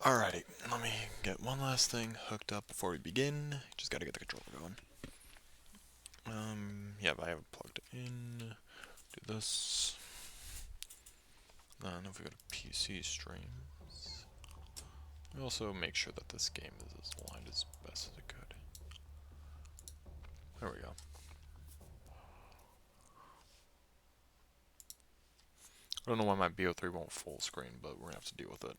Alrighty, let me get one last thing hooked up before we begin. Just gotta get the controller going. Yeah, I have it plugged in. Do this. Then if we go to PC streams, we also make sure that this game is as aligned as best as it could. There we go. I don't know why my BO3 won't full screen, but we're gonna have to deal with it.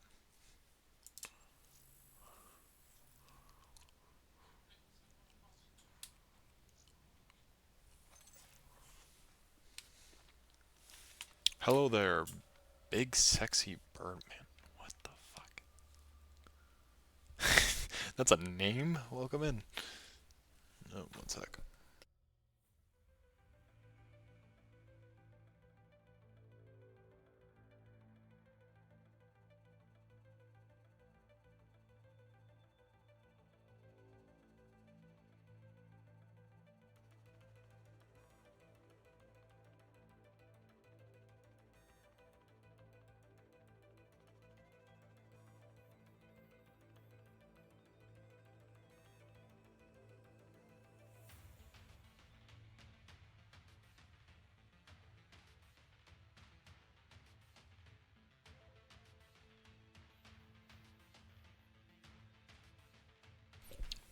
Hello there, big sexy Birdman. What the fuck? That's a name? Welcome in. No, one sec.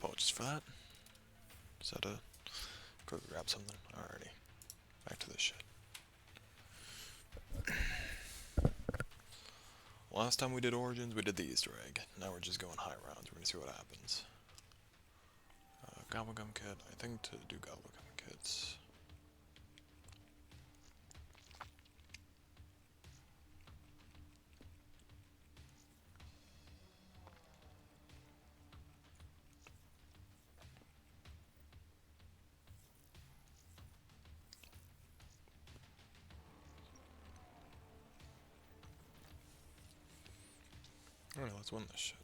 Apologies for that. Just had to go grab something. Alrighty. Back to this shit. Last time we did Origins, we did the Easter egg. Now we're just going high rounds. We're gonna see what happens. Gobblegum kit. I think to do Gobblegum kits. Alright, let's win this shit.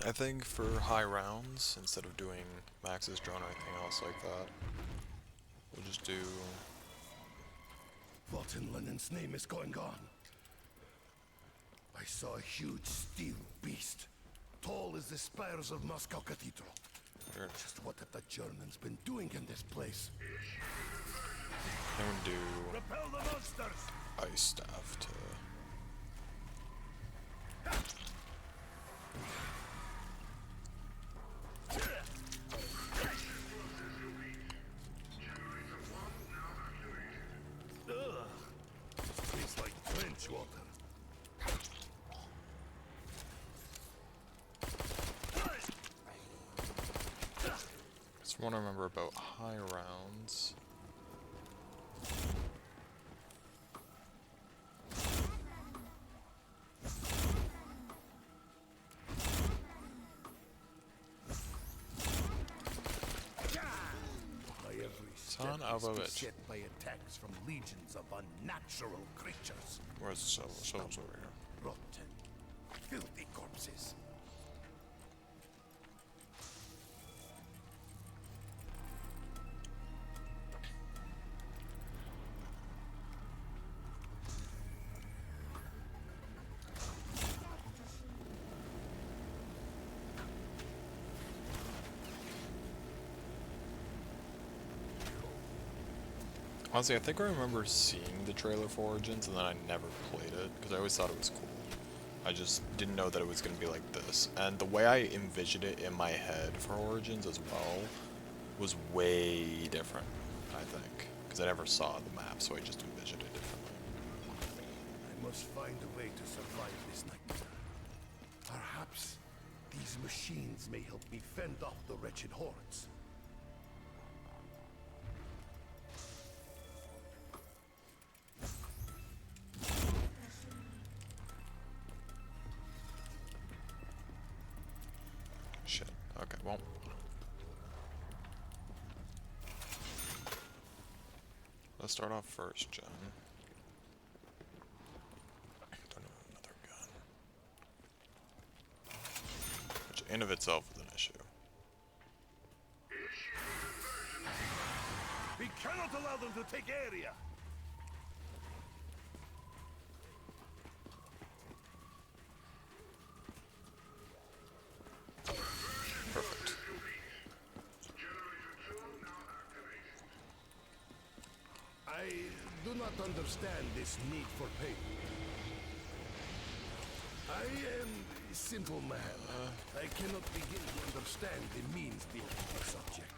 I think for high rounds, instead of doing Max's drone or anything else like that, we'll just do... What in Lennon's name is going on? I saw a huge steel beast, tall as the spires of Moscow Cathedral. Here. Just what have the Germans been doing in this place? Then we'll do Repel the monsters! Ice Staff to... Tastes like trench water. That's what I remember about high rounds. By every step Son of a is bitch. beset by attacks from legions of unnatural creatures. Where's the souls over here? Rotten, filthy corpses. Honestly, I think I remember seeing the trailer for Origins and then I never played it because I always thought it was cool. I just didn't know that it was going to be like this. And the way I envisioned it in my head for Origins as well was way different, I think. Because I never saw the map, so I just envisioned it differently. I must find a way to survive this night. Perhaps these machines may help me fend off the wretched hordes. Shit. Okay, well. Let's start off first, Jen. Don't know another gun. Which in of itself is an issue. We cannot allow them to take area. Perfect. I do not understand this need for pain. I am a simple man. I cannot begin to understand the means behind the subject.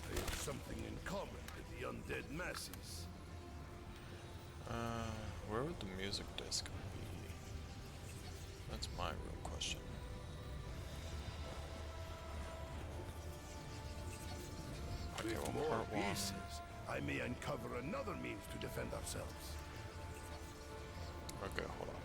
I have something in common with the undead masses. Where would the music disc be? That's my real question. Okay, With well, more part one. pieces, I may uncover another means to defend ourselves. Okay, hold on.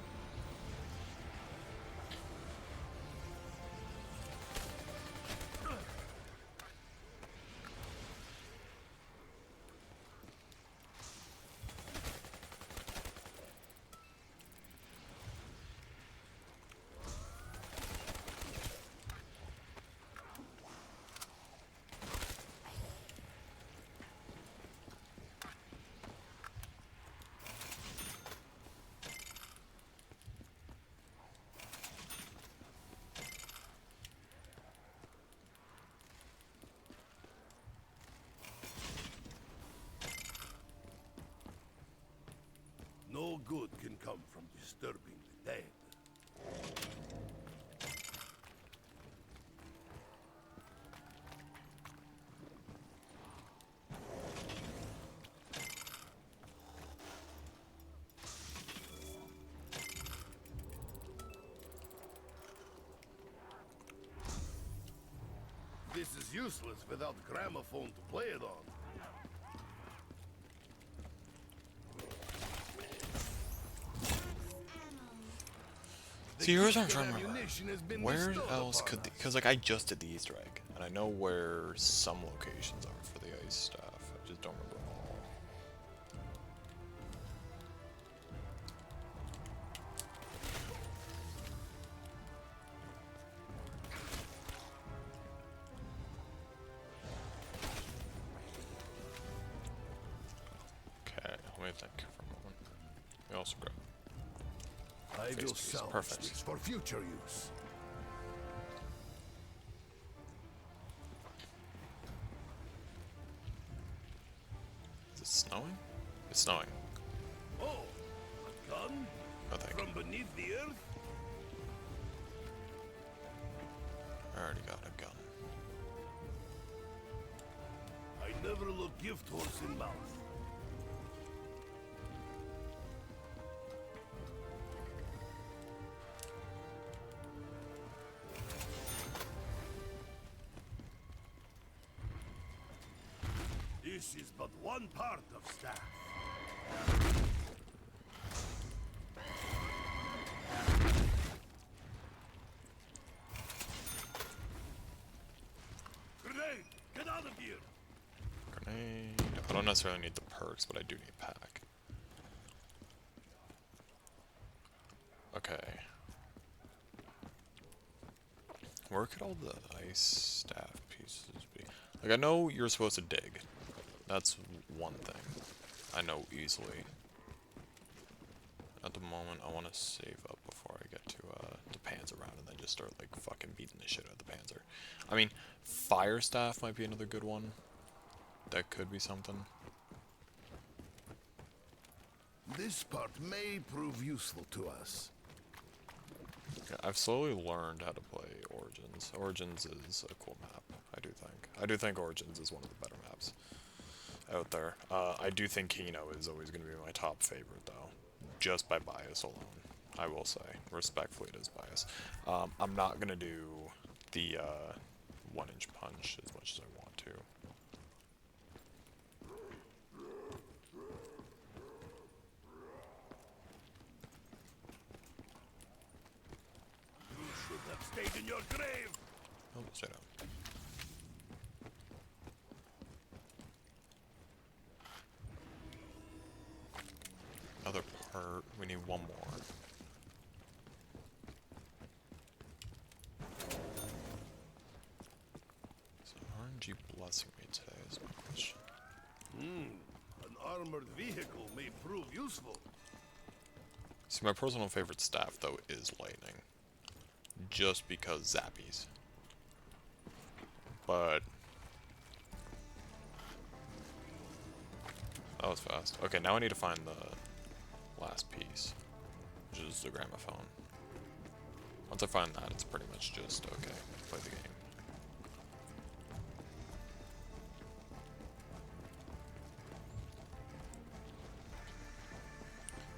No good can come from disturbing the dead. This is useless without gramophone to play it on. See, here's what I'm gift trying of to remember. ammunition has been Where bestowed else upon could us. because like I just did the Easter egg, and I know where some locations are for the ice staff. I just don't remember them all. Okay, let me think for a moment. We also grab I face will piece. salvage Perfect. this for future use. Is it snowing? It's snowing. Oh, a gun No thank you. from beneath the earth? I already got a gun. I never look gift horse in mouth. This is but one part of staff. Grenade! Get out of here! Grenade. I don't necessarily need the perks, but I do need pack. Okay. Where could all the ice staff pieces be? Like, I know you're supposed to dig. That's one thing I know easily. At the moment, I want to save up before I get to the Panzer round and then just start, like, fucking beating the shit out of the Panzer. I mean, fire staff might be another good one. That could be something. This part may prove useful to us. Yeah, I've slowly learned how to play Origins. Origins is a cool map, I do think. I do think Origins is one of the better maps out there. I do think Kino is always going to be my top favorite, though. Just by bias alone, I will say. Respectfully, it is bias. I'm not going to do the 1-inch punch as much as I want to. grave! Oh, stay down. Another part. We need one more. So RNG blessing me today is my question. An armored vehicle may prove useful. See, my personal favorite staff, though, is lightning. Just because zappies. But... that was fast. Okay, now I need to find the last piece. Which is the gramophone. Once I find that, it's pretty much just, okay, play the game.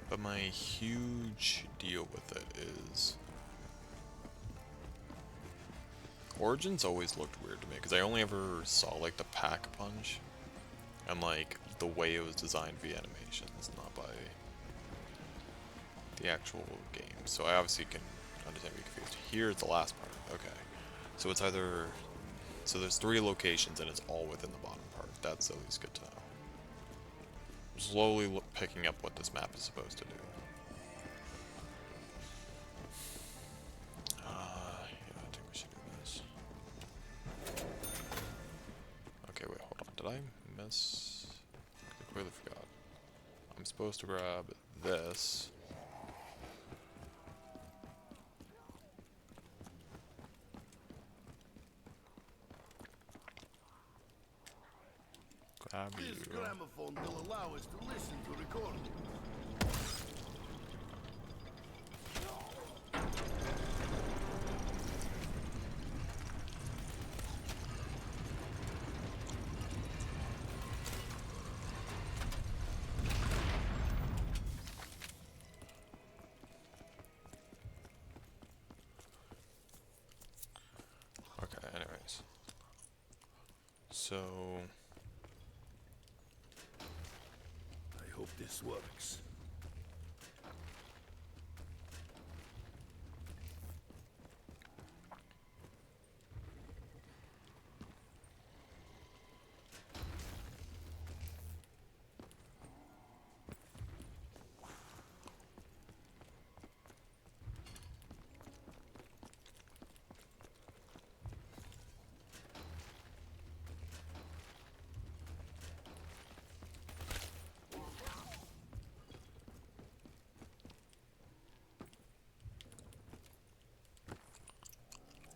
But my huge deal with it is... Origins always looked weird to me, because I only ever saw, like, the pack punch, and, like, the way it was designed via animations, not by the actual game. So I obviously can understand being confused. Here's the last part. Okay. So it's either... so there's 3 locations, and it's all within the bottom part. That's at least good to know. I'm slowly picking up what this map is supposed to do. Yeah, I think we should do this. Okay, wait, hold on. Did I miss? I completely forgot. I'm supposed to grab this. Grab This you. gramophone will allow us to listen to recordings. Okay, anyways. So... I hope this works.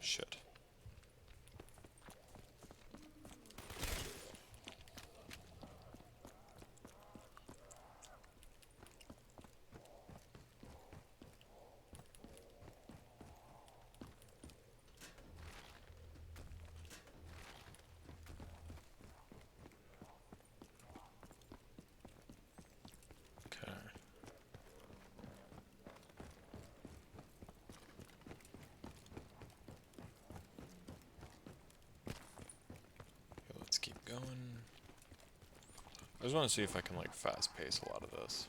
shit. Okay. Okay, let's keep going. I just want to see if I can, like, fast pace a lot of this.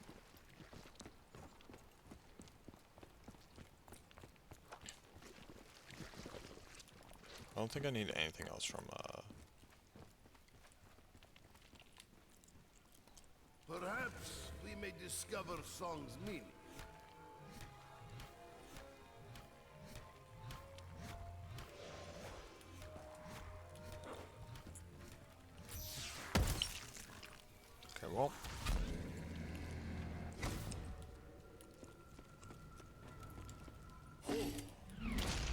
I don't think I need anything else from, Perhaps we may discover song's meaning. okay, well. Never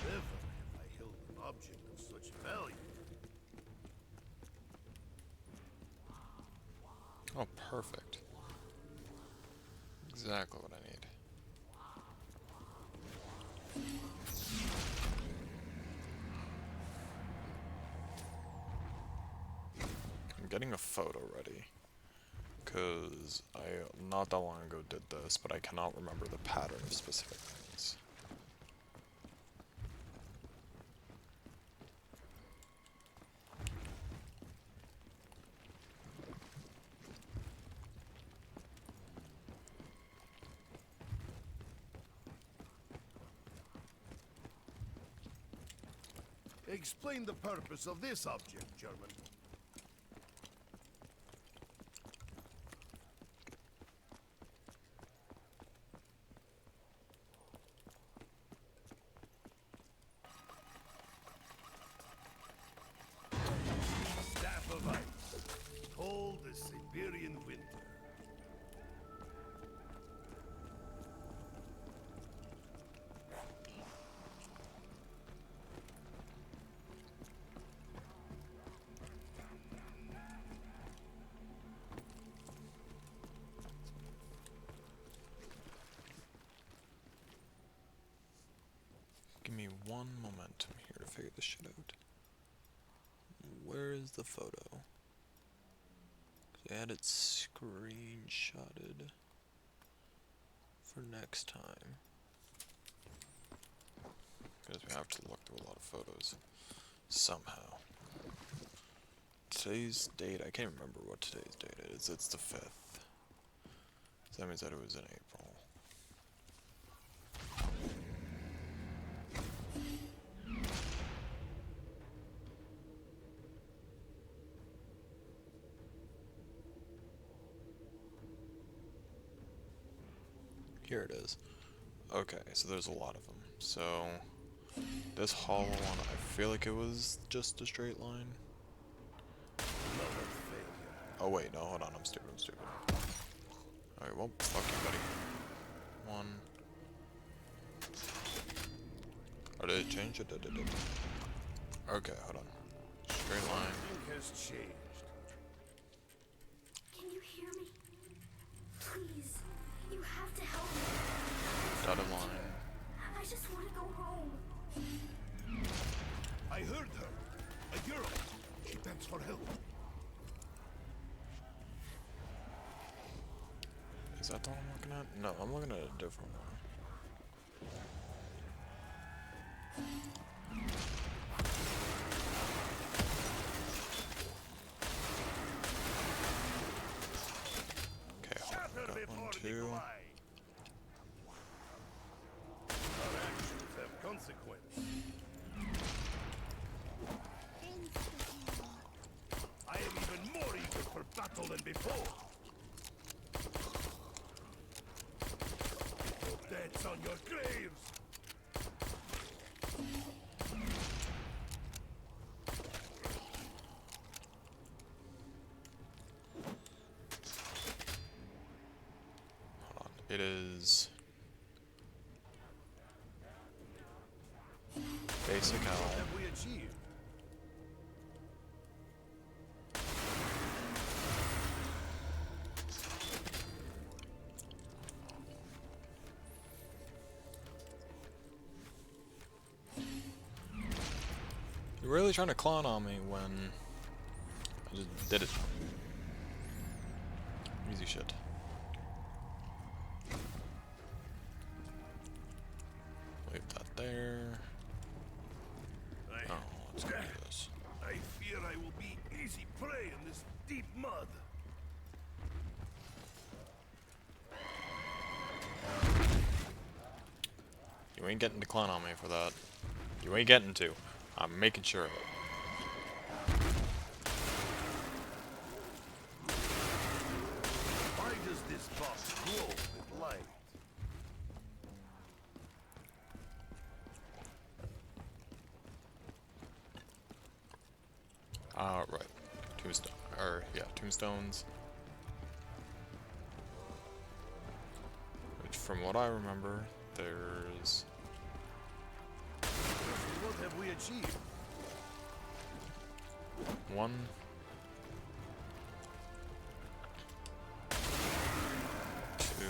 have I held an object of such value. Oh, perfect. Exactly what I need. I'm getting a photo ready. Because I, not that long ago, did this, but I cannot remember the pattern of specific things. Explain the purpose of this object, German. Staff of ice. Cold as Siberian winter. Give me one moment. I'm here to figure this shit out. Where is the photo? 'Cause I had it screenshotted for next time. Because we have to look through a lot of photos somehow. Today's date, I can't remember what today's date is. It's the 5th. So that means that it was in April. Here it is. Okay, so there's a lot of them. So this hollow one, I feel like it was just a straight line. Oh wait, no, hold on, I'm stupid. Alright, well, fuck you, buddy. One. Oh, did it change? It did. Okay, hold on. Straight line. Nothing has changed. Can you hear me? Please, you have to help me. Dotted line. I just want to go home. I heard her. A girl. She begs for help. Is that the one I'm looking at? No, I'm looking at a different one. Okay, hold on. Got one, two. Our actions have consequences. I am even more eager for battle than before. Your death's on your graves. Hold on. It is basic What hell. have we achieved? You're really trying to clown on me when I just did it. Easy shit. Leave that there. Oh, let's go do this. I fear I will be easy prey in this deep mud. You ain't getting to clown on me for that. You ain't getting to. I'm making sure of it. Why does this box glow with light? Right. Tombstone. Tombstones. Which, from what I remember, there's What have we achieved? one. Two.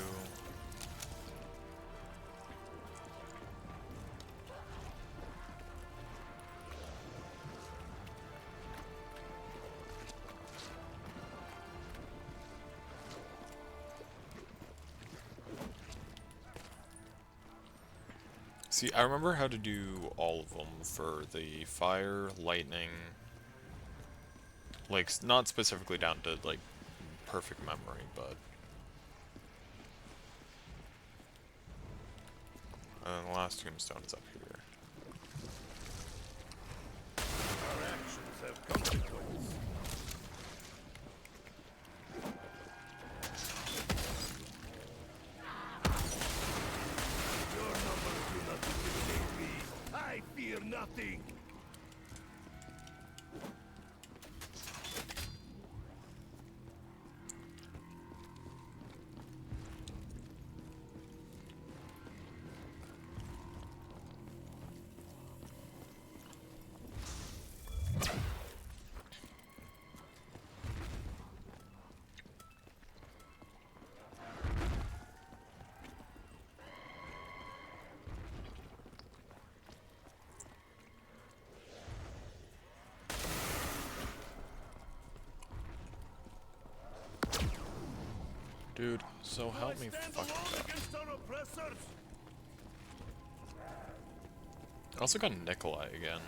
See, I remember how to do all of them for the fire, lightning, like, not specifically down to, like, perfect memory, but... And then the last tombstone is up here. Dude, so help me Stand fucking alone God. against our oppressors. I also got Nikolai again.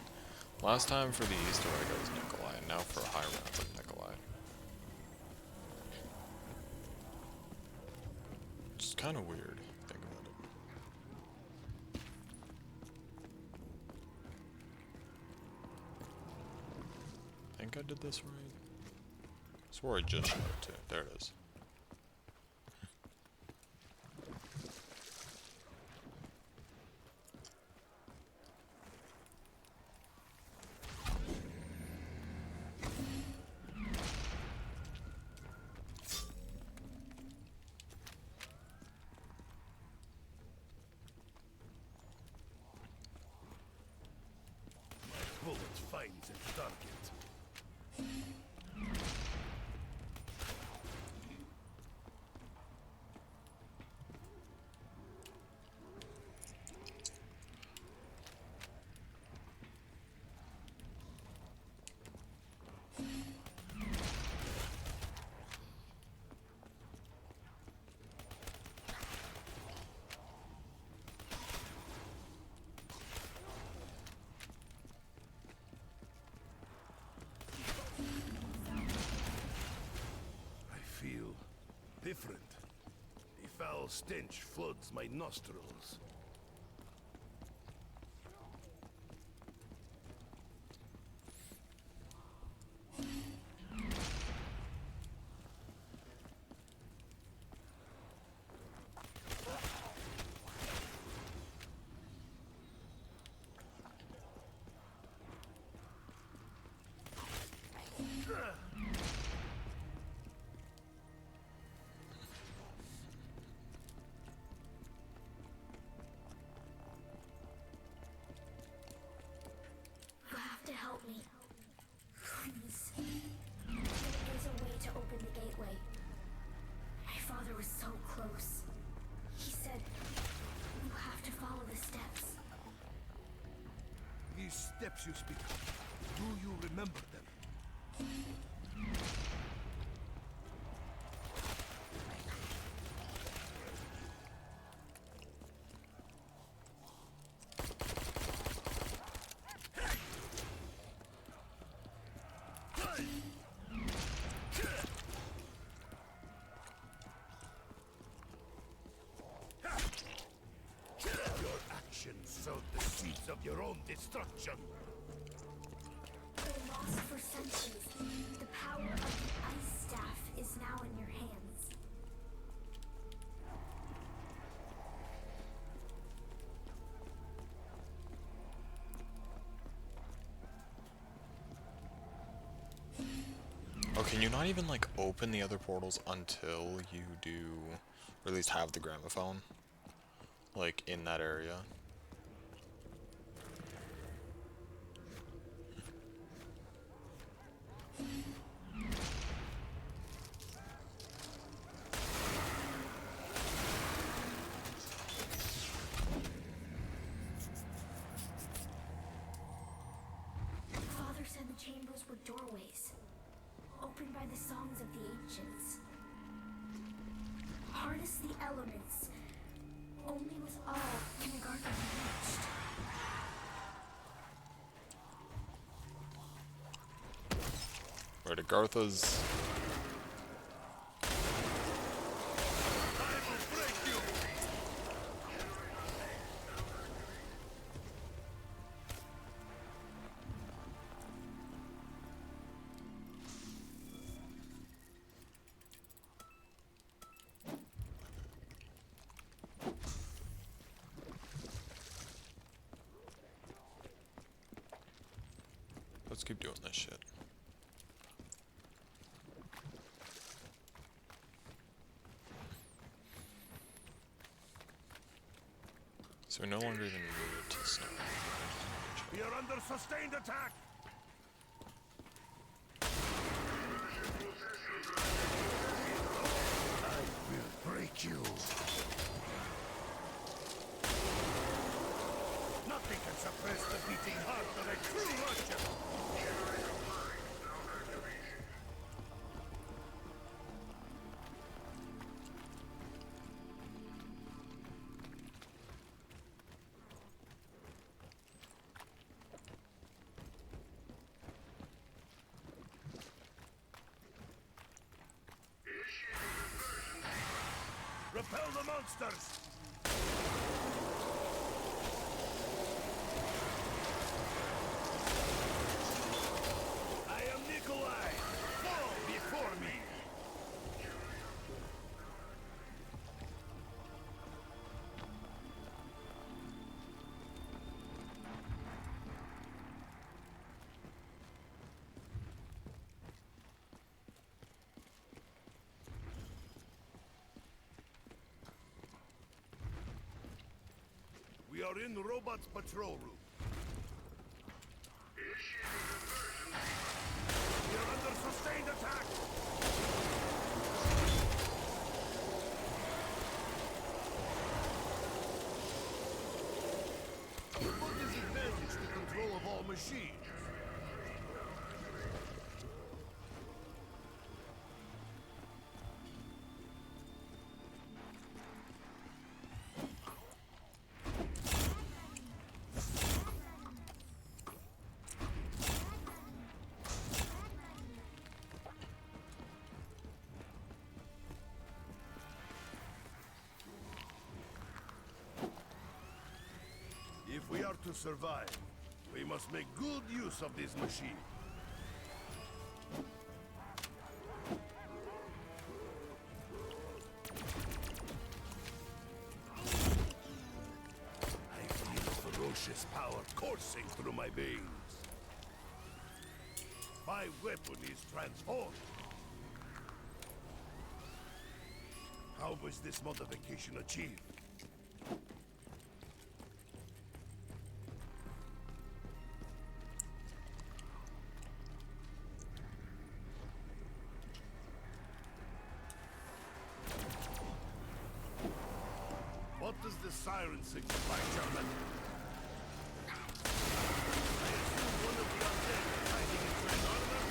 Last time for the Easter egg I was Nikolai, and now for high rounds I'm Nikolai. Which is kind of weird, think about it. I think I did this right. I swore I just shot it too. There it is. Bullet finds its target. I feel different. The foul stench floods my nostrils. You have to help me. Please. There's a way to open the gateway. My father was so close. He said, you have to follow the steps. These steps you speak of, do you remember them? Your actions sowed the seeds of your own destruction. They're lost for centuries. The power of the ice staff is now in your hands. Oh, can you not even, like, open the other portals until you do, or at least have the gramophone? Like, in that area? Father said the chambers were doorways, opened by the songs of the ancients. Harness the elements. Only with all Garth reached. Right, Agartha's... Let's keep doing this shit. So we no longer even need to snipe. We are under sustained attack. I will break you. Nothing can suppress the beating heart of a true Russian. Repel the monsters! I am Nikolai! Fall before me! We are in the robot's patrol room. We are under sustained attack! What is advantage to control of all machines? If we are to survive, we must make good use of this machine. I feel ferocious power coursing through my veins. My weapon is transformed. How was this modification achieved? What does the siren signify, German? I assume one of the undead is hiding in Grand Armor?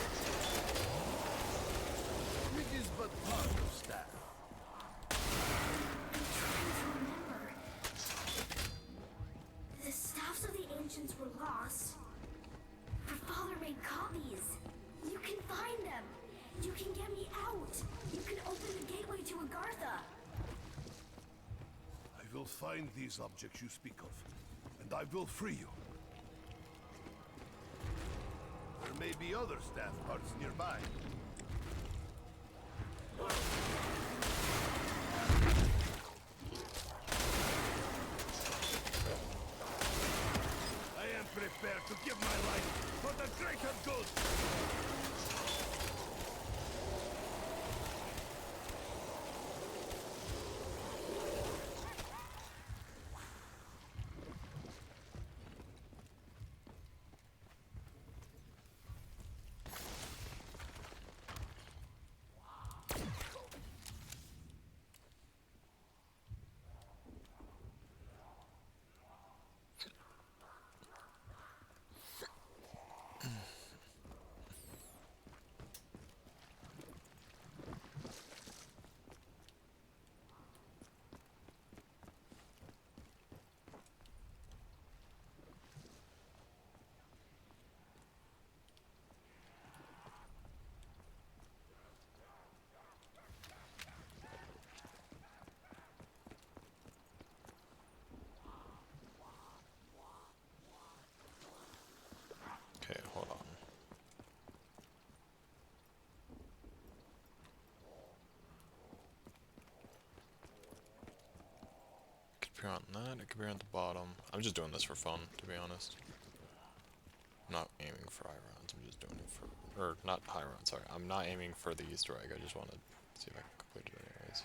It is but part of staff. I'm trying to remember. The staffs of the ancients were lost. Her father made copies. You can find them. You can get me out. You can open the gateway to Agartha. I will find these objects you speak of, and I will free you. There may be other staff parts nearby. I am prepared to give my life for the greater good! Okay, hold on. Could be on that, it could be on the bottom. I'm just doing this for fun, to be honest. I'm not aiming for high rounds, I'm just doing it for... Or, not high rounds, sorry. I'm not aiming for the Easter egg, I just want to see if I can complete it anyways.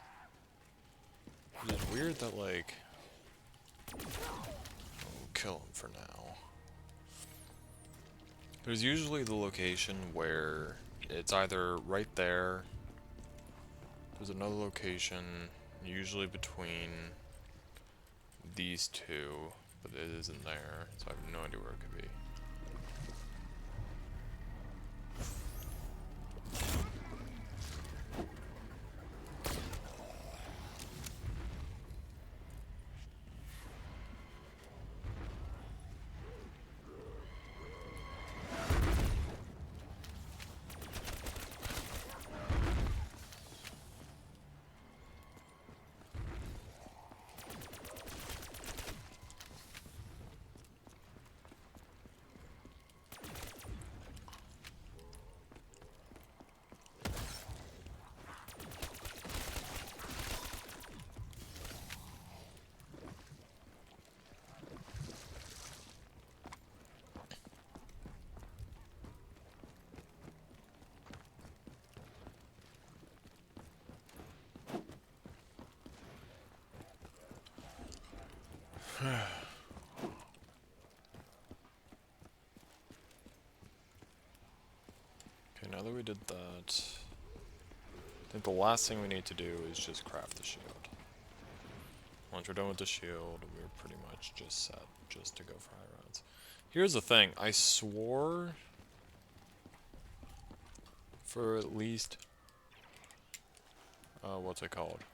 It's just weird that, like... We'll kill him for now. There's usually the location where it's either right there, there's another location, usually between these two, but it isn't there, so I have no idea where it could be. Okay, now that we did that, I think the last thing we need to do is just craft the shield. Once we're done with the shield, we're pretty much just set just to go for high rounds. Here's the thing, I swore for at least, what's it called?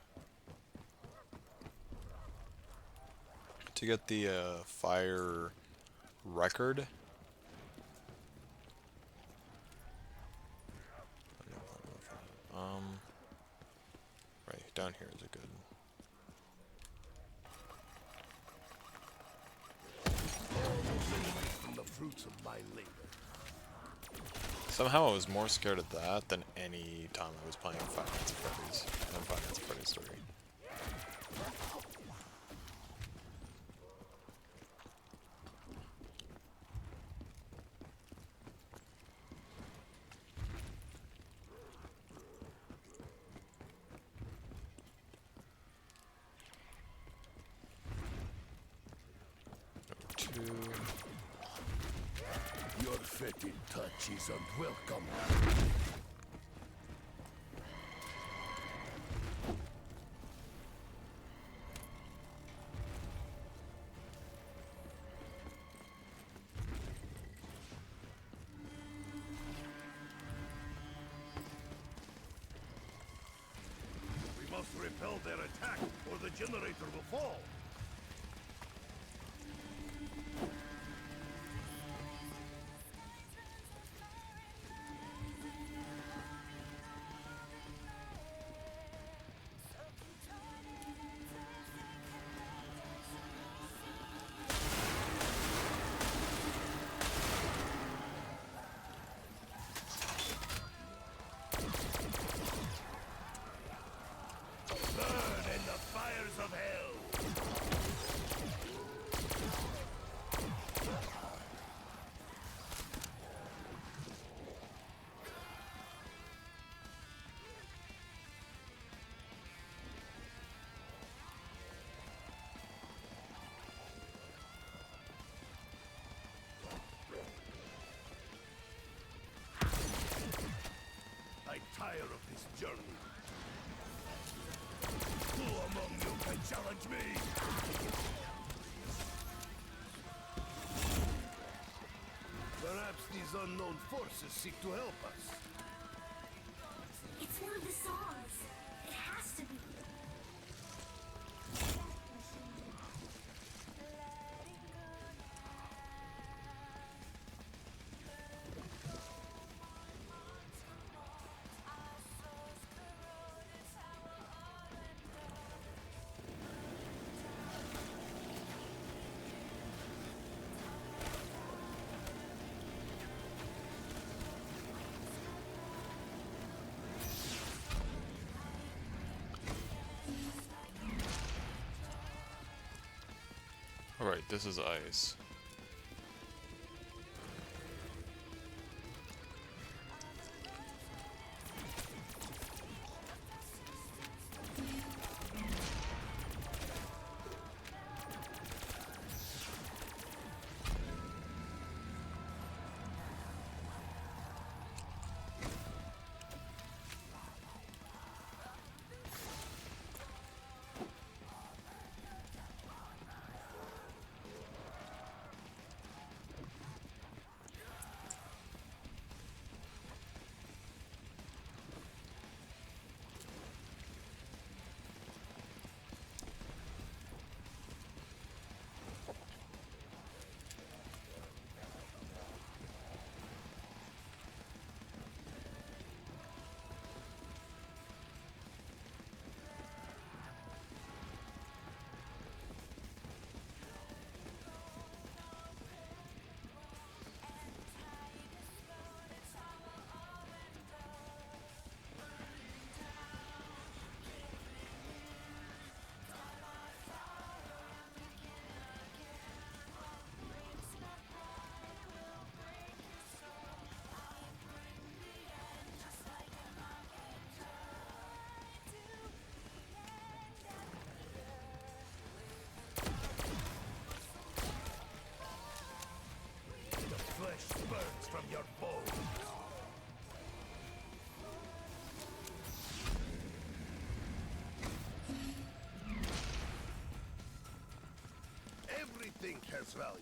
To get the fire record. Right, down here is a good. From the fruits of my labor. Somehow I was more scared of that than any time I was playing Five Nights at Freddy's than Five Nights at Freddy's 3. Your fetid touch is unwelcome. We must repel their attack, or the generator will fall. Burn in the fires of hell! I tire of this journey. Who among you can challenge me? Perhaps these unknown forces seek to help us. It's one of the songs. It has to be. Alright, this is ice. your foes. Everything has value.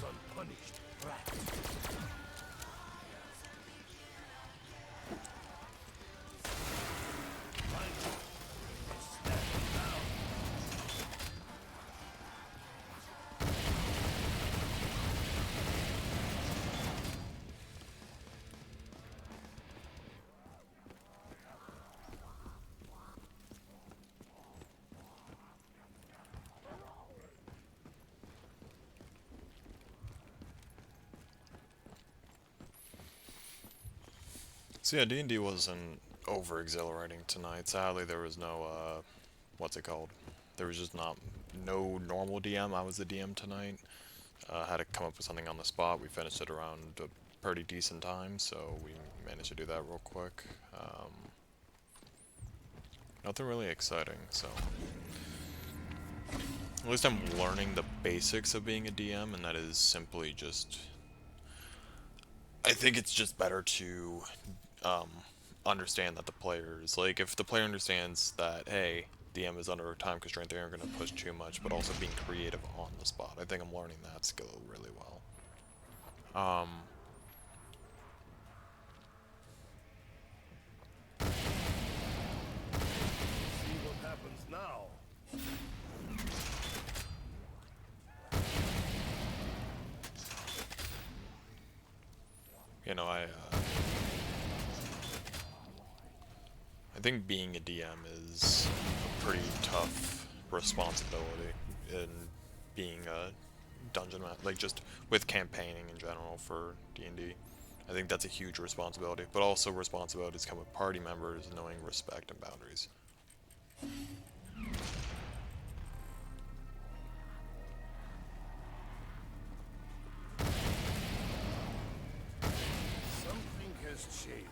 Unpunished rat. So yeah, D&D wasn't over exhilarating tonight. Sadly, there was no, what's it called? There was just no normal DM. I was the DM tonight. Had to come up with something on the spot. We finished it around a pretty decent time, so we managed to do that real quick. Nothing really exciting, so... At least I'm learning the basics of being a DM, and that is simply just... I think it's just better to understand that the players, like, if the player understands that, hey, DM is under a time constraint, they aren't going to push too much, but also being creative on the spot. I think I'm learning that skill really well. See what happens now. You know, I think being a DM is a pretty tough responsibility in being a dungeon master, like just with campaigning in general for D&D. I think that's a huge responsibility, but also responsibilities come with party members knowing respect and boundaries. Something has changed.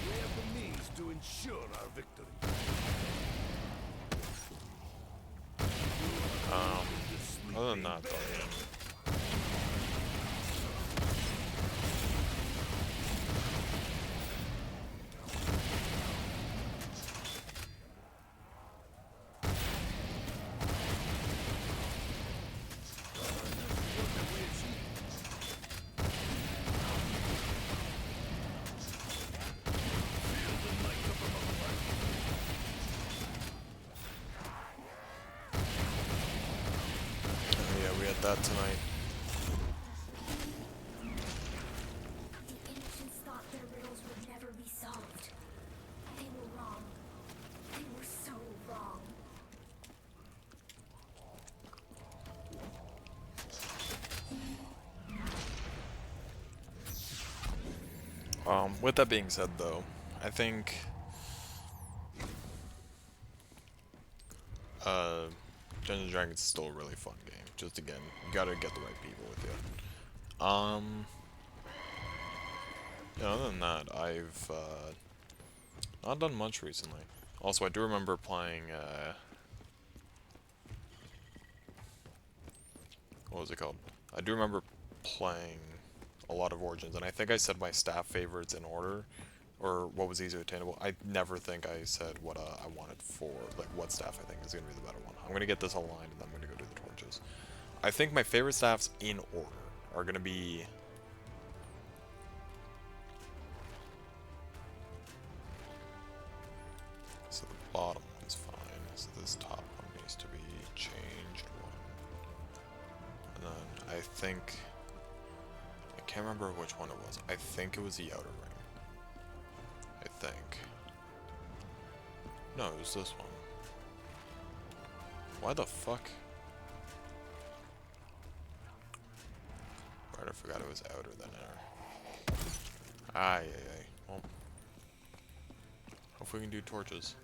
We have the means to ensure our victory. Other than that, though, yeah. Yeah, we had that tonight. The ancients thought their riddles would never be solved. They were wrong. They were so wrong. With that being said, though, I think Dungeons & Dragons is still a really fun game. Just again, you gotta get the right people with you. Yeah, other than that, I've not done much recently. Also, I do remember playing what was it called? I do remember playing a lot of Origins, and I think I said my staff favorites in order, or what was easily attainable. I never think I said what I wanted for, like, what staff I think is going to be the better one. I'm going to get this aligned, and then I'm going to go do the torches. I think my favorite staffs in order are going to be... So the bottom one's fine, so this top one needs to be changed one. And then I think... I can't remember which one it was. I think it was the outer ring. I think. No, it was this one. Why the fuck? Right, I forgot it was outer than inner. Ah, yeah. Well, hope we can do torches.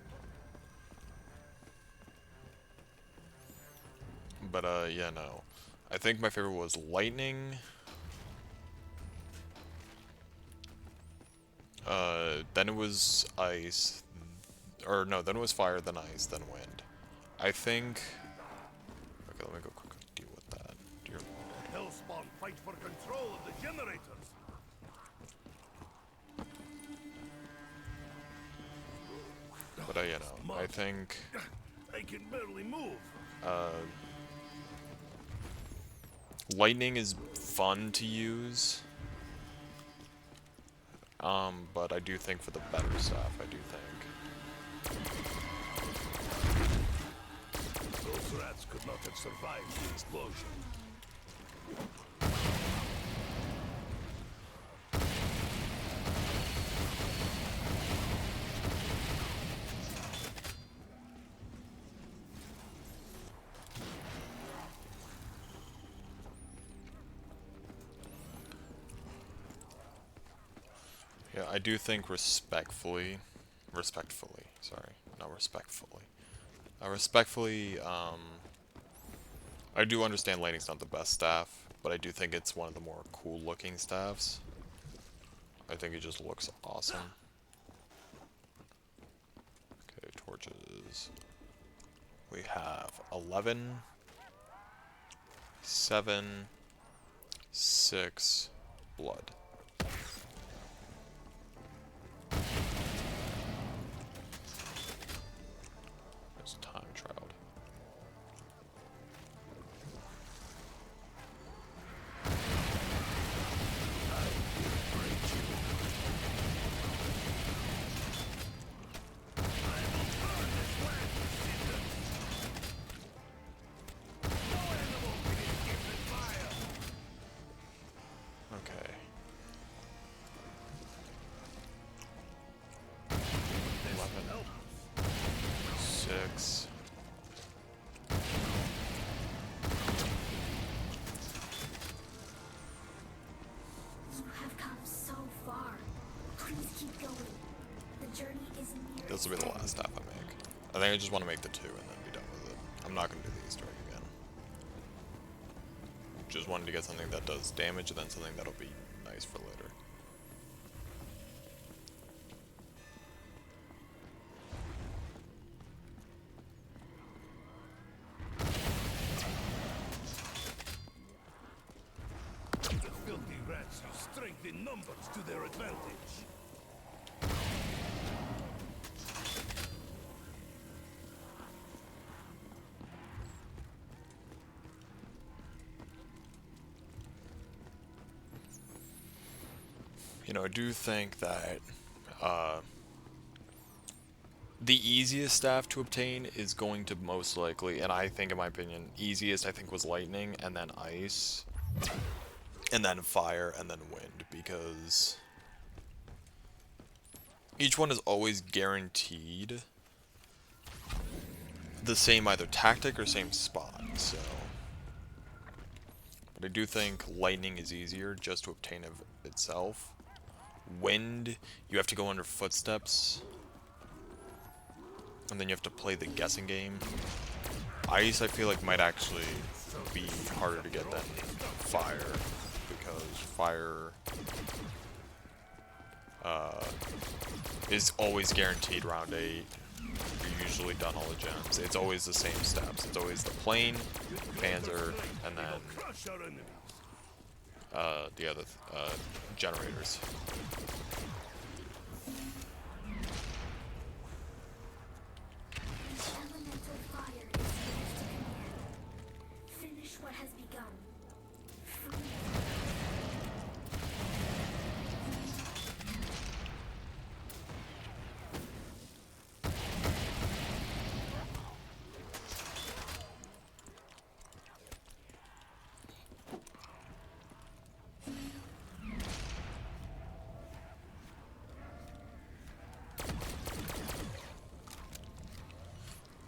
But, yeah, no. I think my favorite was lightning. Then it was ice. Or, no, then it was fire, then ice, then wind. I think... Okay, let me go quickly deal with that. Dear Lord. Hellspawn fight for control of the generators. But, you know, I think... I can barely move. Lightning is fun to use. But I do think for the better stuff, I do think. Those rats could not have survived the explosion. Yeah, I do think respectfully, sorry, not respectfully. Respectfully, I do understand lightning's not the best staff, but I do think it's one of the more cool looking staffs. I think it just looks awesome. Okay, torches. We have 11, 7, 6, blood. There's time shroud. Okay. 11, 6. You have come so far. Please keep going. The journey is near. This will be the last step I make. I think I just want to make the 2 and then be done with it. I'm not going to do the Easter egg again. Just wanted to get something that does damage and then something that'll be nice for later. The filthy rats use strength in numbers to their advantage. You know, I do think that the easiest staff to obtain is going to most likely, and I think in my opinion, easiest I think was lightning, and then ice, and then fire, and then wind, because each one is always guaranteed the same either tactic or same spot, so. But I do think lightning is easier just to obtain of itself. Wind, you have to go under footsteps, and then you have to play the guessing game. Ice, I feel like, might actually be harder to get than fire, because fire is always guaranteed round 8. You're usually done all the gems. It's always the same steps. It's always the plane, panzer, and then Crush our enemies. the other generators. Elemental fire is yours to command. Finish what has begun.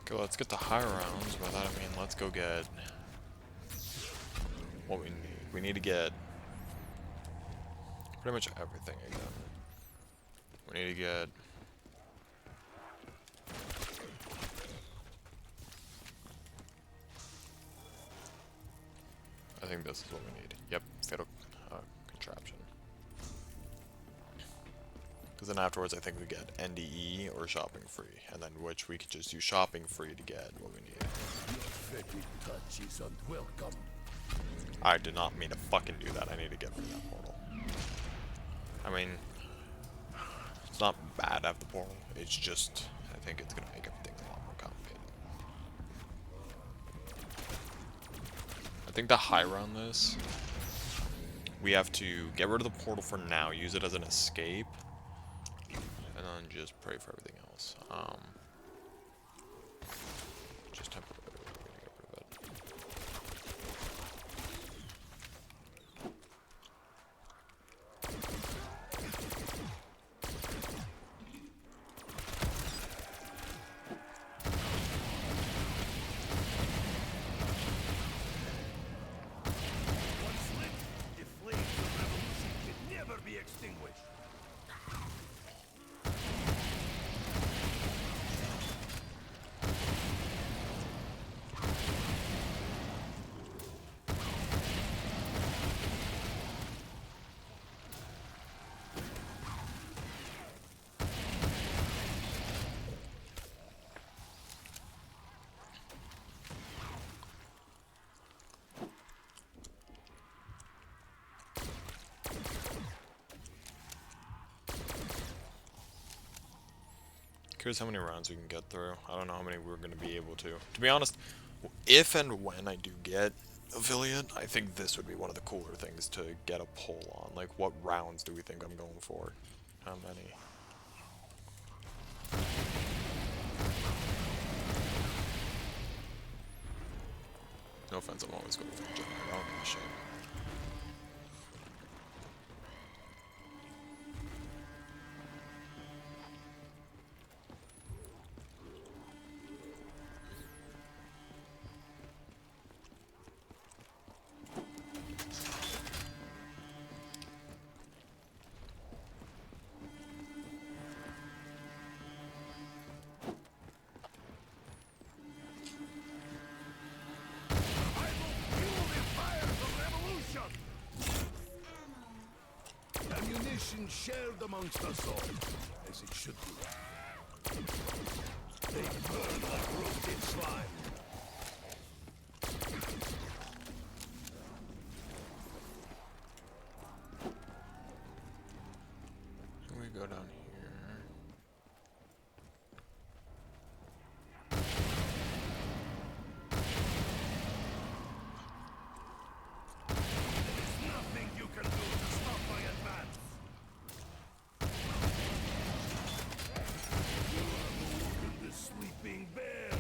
Okay, let's get the high rounds. By that I mean let's go get what we need. We need to get pretty much everything again. We need to get I think this is what we need. Yep, fatal contraption. Because then afterwards I think we get NDE or shopping free. And then which we could just use shopping free to get what we need. Your fetid touch is unwelcome. I did not mean to fucking do that. I need to get rid of that portal. I mean, it's not bad to have the portal. It's just, I think it's going to make everything a lot more complicated. I think the high round this, we have to get rid of the portal for now, use it as an escape, and then just pray for everything else. Just temporarily get rid of it. Once lit, the flames of revolution can never be extinguished. Curious how many rounds we can get through. I don't know how many we're going to be able to. To be honest, if and when I do get affiliate, I think this would be one of the cooler things to get a pull on. Like, what rounds do we think I'm going for? How many? No offense, I'm always going for the generator. I don't give a shit. Ammunition shared amongst us all, as it should be. They burn like roasted slime. Can we go down here? There's nothing you can do to stop my advance. You are the sleeping bear.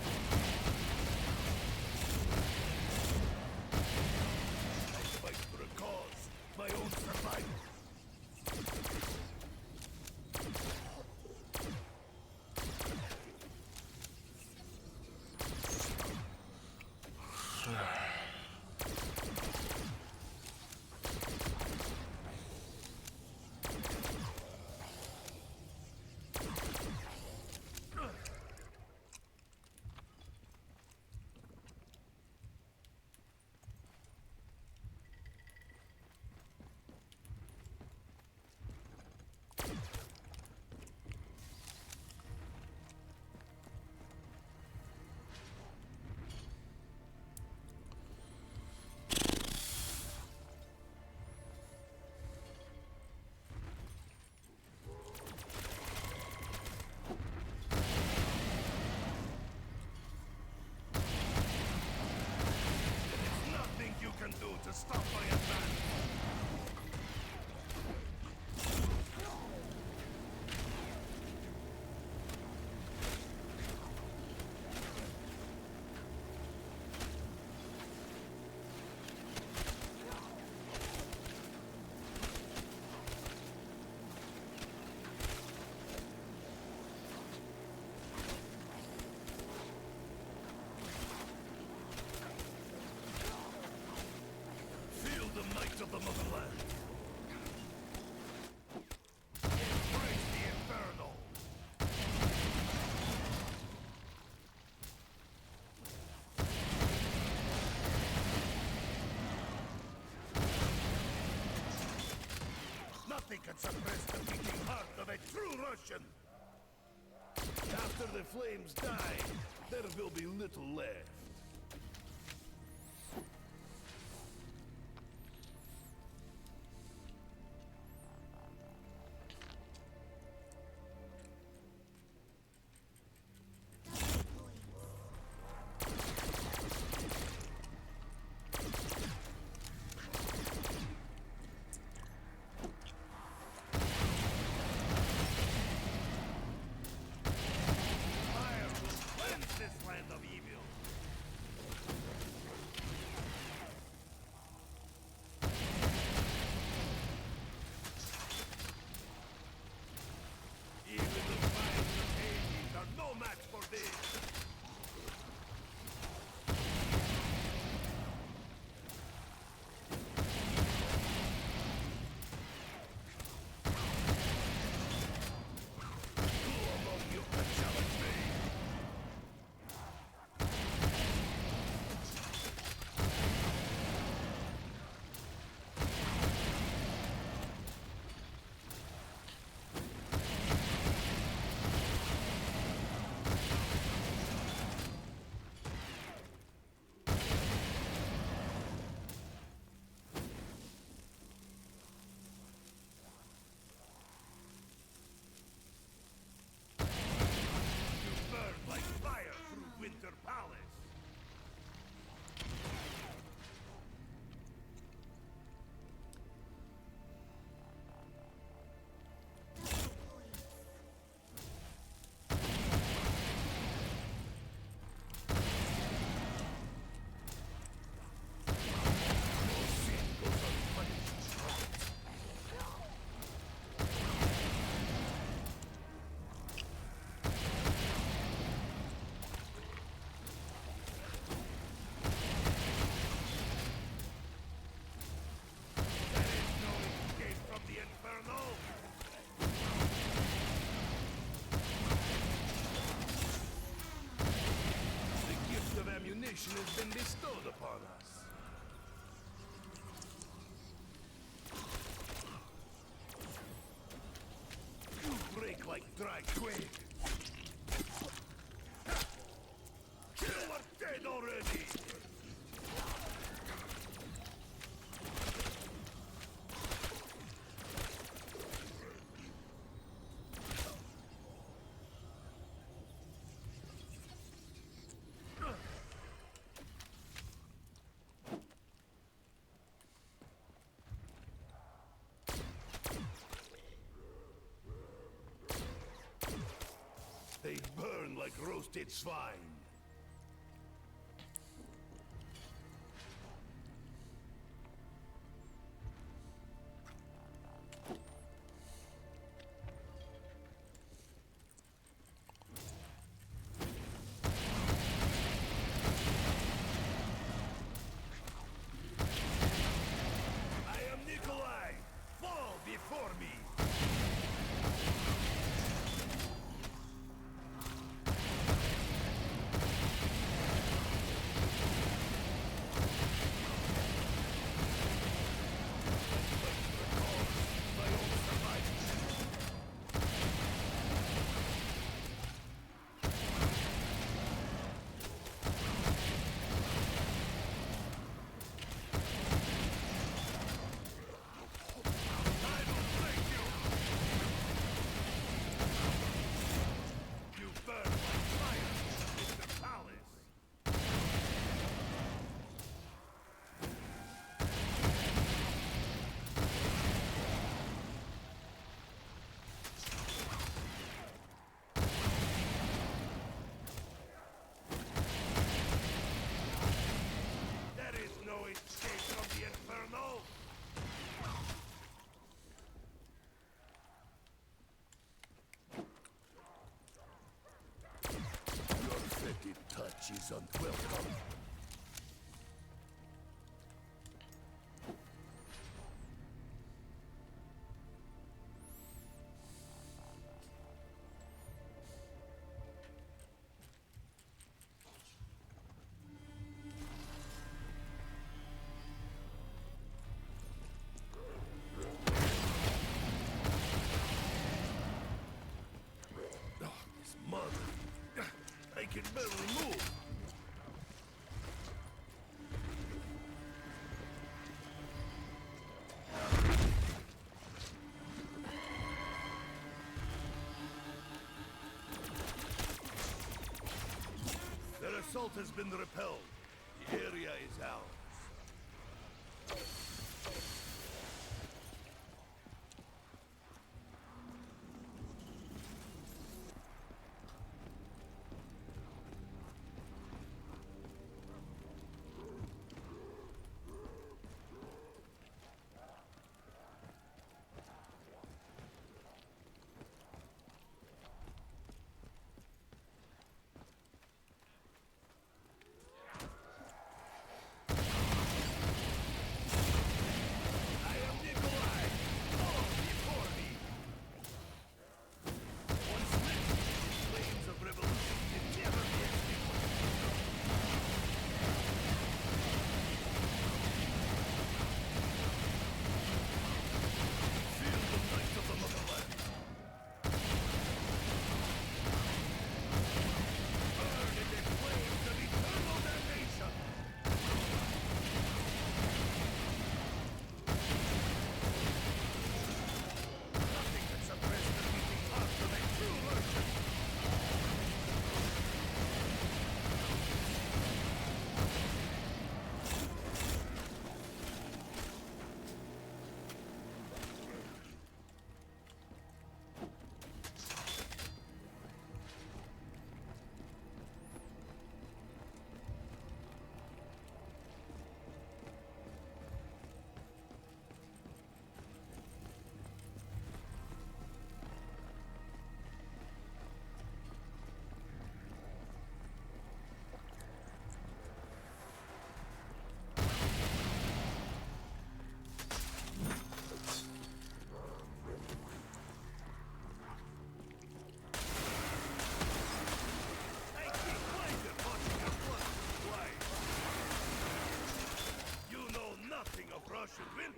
can suppress the beating heart of a true Russian. After the flames die, there will be little left. Fire will cleanse this land of evil. Even the fires of Hades are no match for this. Who among you can challenge me? You burn like fire through Winter Palace. No sin goes unpunished. There is no escape from the Inferno. The gift of ammunition has been bestowed upon us. You break like dry twig. You are dead already. They burn like roasted swine. I am Nikolai. Fall before me. My own survival. I will break you. You burn like fire in the palace. There is no escape from the Inferno. Your fetid touch is unwelcome. assault has been repelled. The area is ours. Russian winters.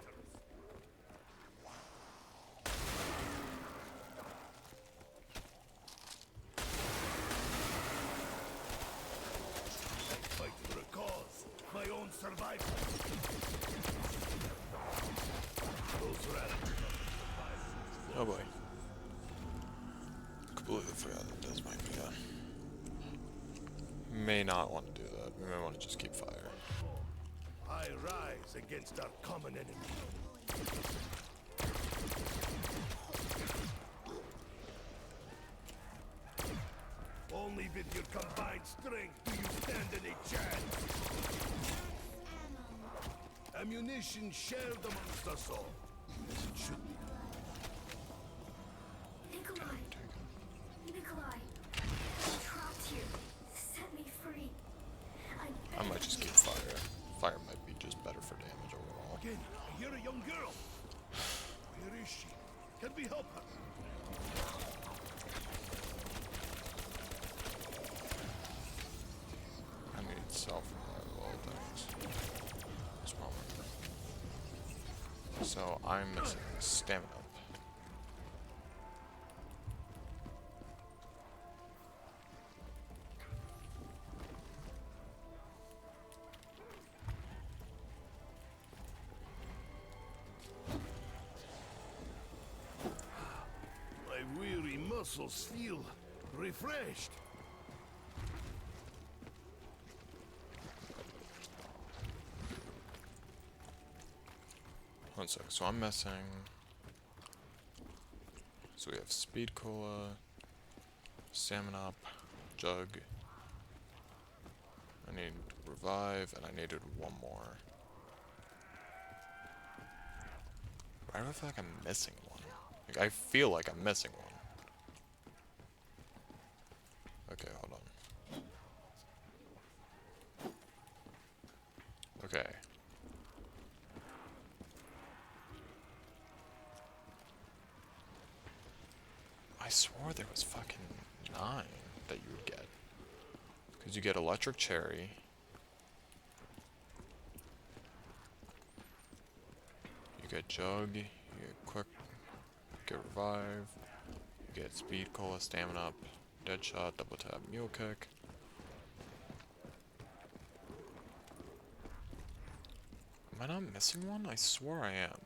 I fight for a cause, my own survival. Those rats. Oh boy. Completely forgot that this might be on. May not want to do that. We may want to just keep fire. I rise against our common enemy. Only with your combined strength do you stand any chance. Ammunition shared amongst us all, as it should be. Nikolai! Nikolai! I'm trapped here. Set me free. I might just keep fire. Fire might be just better for damage overall. Again, I hear a young girl. Where is she? Can we help her? I need self-revival things. What's wrong with me? So I'm missing stamina. My weary muscles feel refreshed. One sec, so I'm missing. So we have Speed Cola, Stamina Up, Jug. I need Revive, and I needed one more. Why do I feel like I'm missing one? Like, I feel like I'm missing one. Okay, hold on. Okay. I swore there was fucking 9 that you would get. Because you get Electric Cherry. You get Jug, you get Quick, you get Revive, you get Speed Cola, Stamina Up, Deadshot, Double Tap, Mule Kick. Am I not missing one? I swore I am.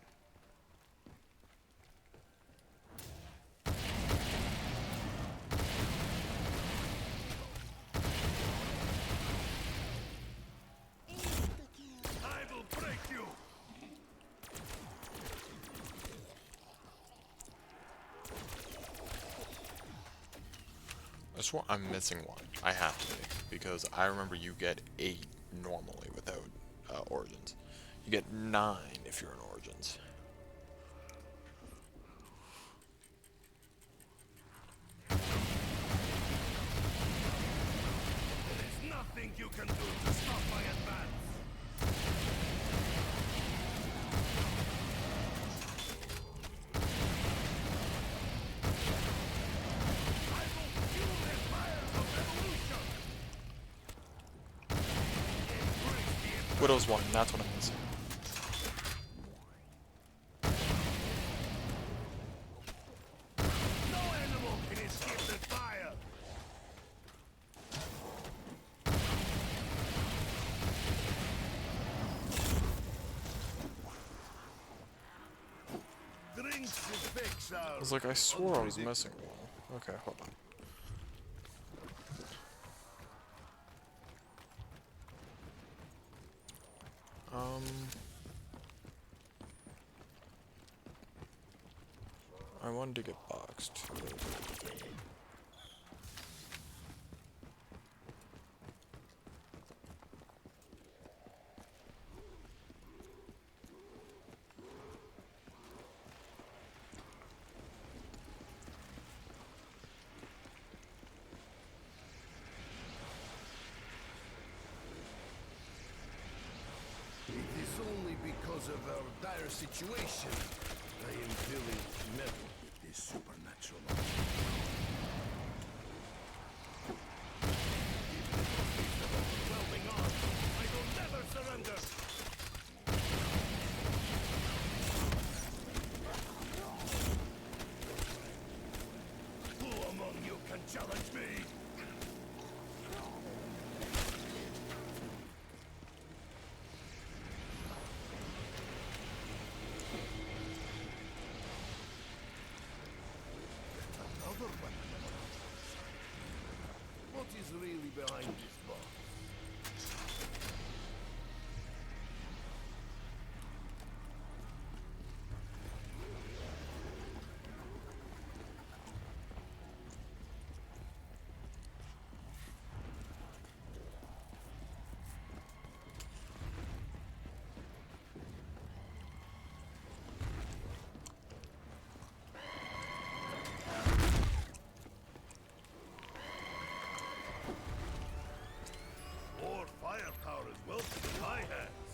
swear I'm missing one. I have to be, because I remember you get 8 normally without Origins. You get 9 if you're in Origins. There's nothing you can do to stop my advance. I will fuel the fire of revolution. Embrace the Widow's 1, that's what I'm missing. No animal can escape the fire. Drinks to fix our I was like, I swore I was missing one. Okay, hold on. I wanted to get boxed. It is only because of our dire situation I am willing to meddle with this supernatural object. Even in the face of overwhelming odds, I will never surrender! Who among you can challenge me? Another weapon. What is really behind this box? More firepower is welcome in my hands.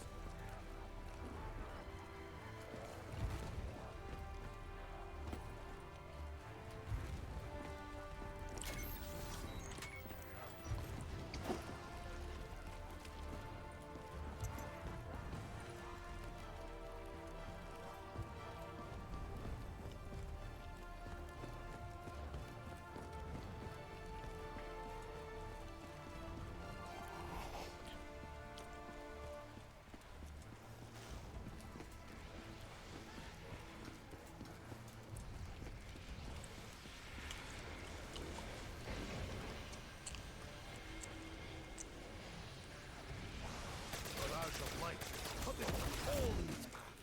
Barrage of light, cutting a hole in its path.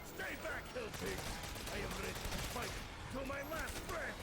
Stay back, hill pigs! I am ready to fight till my last breath!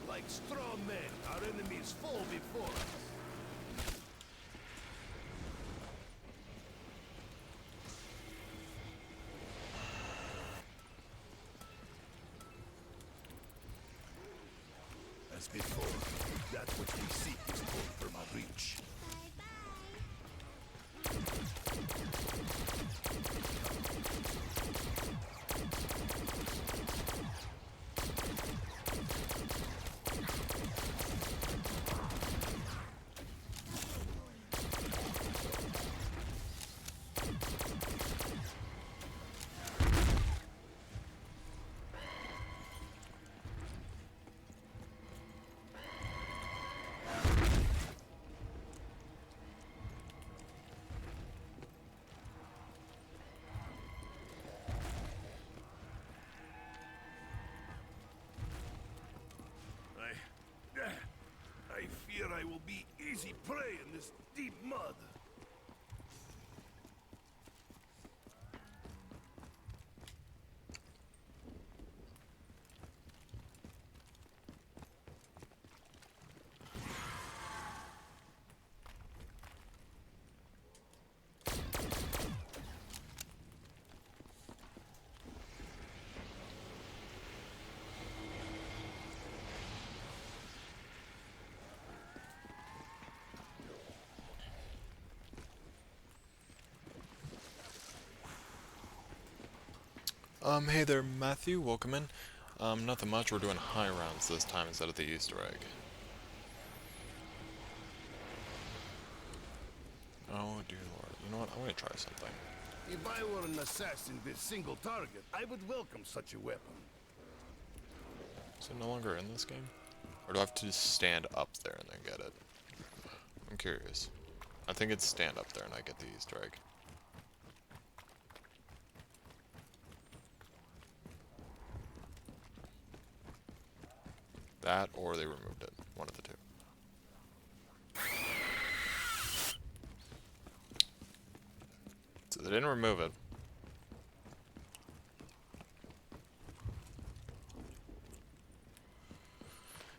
Like straw men, our enemies fall before us. As before, that which we seek is pulled from our reach. easy prey in this deep mud. Hey there, Matthew. Welcome in. Nothing much. We're doing high rounds this time instead of the Easter egg. Oh, dear lord. You know what? I'm gonna try something. If I were an assassin with single target, I would welcome such a weapon. Is it no longer in this game? Or do I have to just stand up there and then get it? I'm curious. I think it's stand up there and I get the Easter egg. That, or they removed it. One of the two. So they didn't remove it.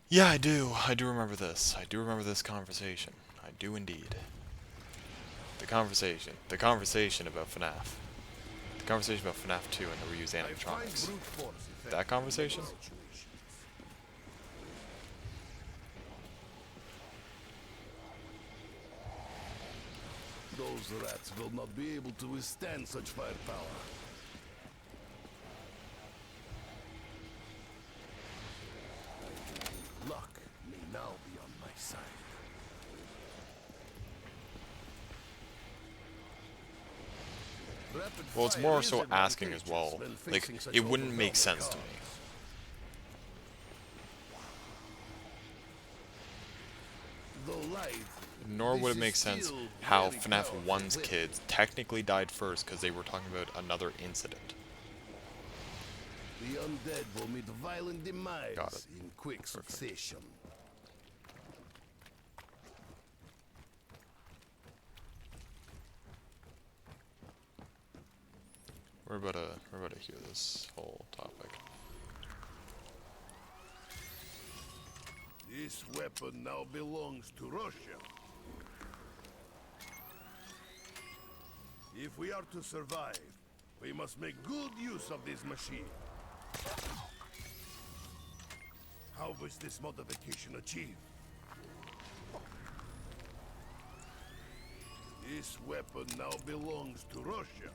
Yeah, I do. I do remember this. I do remember this conversation. I do indeed. The conversation. The conversation about FNAF. The conversation about FNAF 2 and the reused I find animatronics. brute force effective That conversation? in many situations. Those rats will not be able to withstand such firepower. Luck may now be on my side. Rapid Well, it's fire more is so asking as advantageous well. when Like, facing such it wouldn't make overwhelming sense to me. odds. Though light, Nor would this it make is sense still how very FNAF powerful 1's weapon. kids technically died first because they were talking about another incident. The undead will meet violent demise Got it. in quick succession. We're about to hear this whole topic. This weapon now belongs to Russia. If we are to survive, we must make good use of this machine. How was this modification achieved? This weapon now belongs to Russia.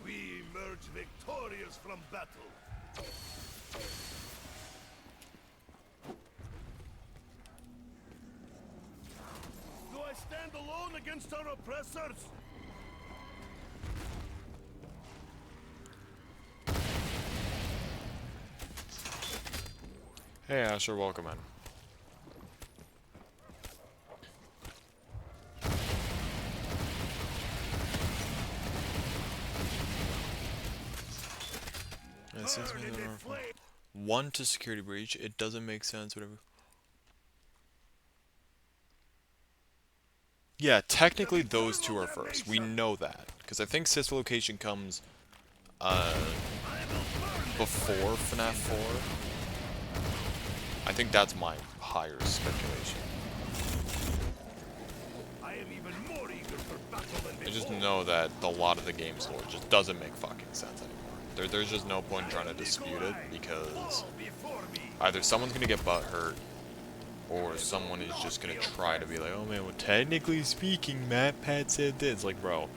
We emerge victorious from battle. Do I stand alone against our oppressors? Hey Asher, welcome in. Yeah, since Burn we in don't the know- flame. One to security breach, it doesn't make sense, whatever. Yeah, technically those two are first. We know that. Because I think Sister Location comes before FNAF 4. I think that's my higher speculation. I am even more eager for battle than I just before. know that a lot of the game's lore just doesn't make fucking sense anymore. There's just no point in trying to dispute it because Fall before me. either someone's gonna get butthurt or someone is just gonna try to be like, oh man, well technically speaking, Pat said this. Like, bro,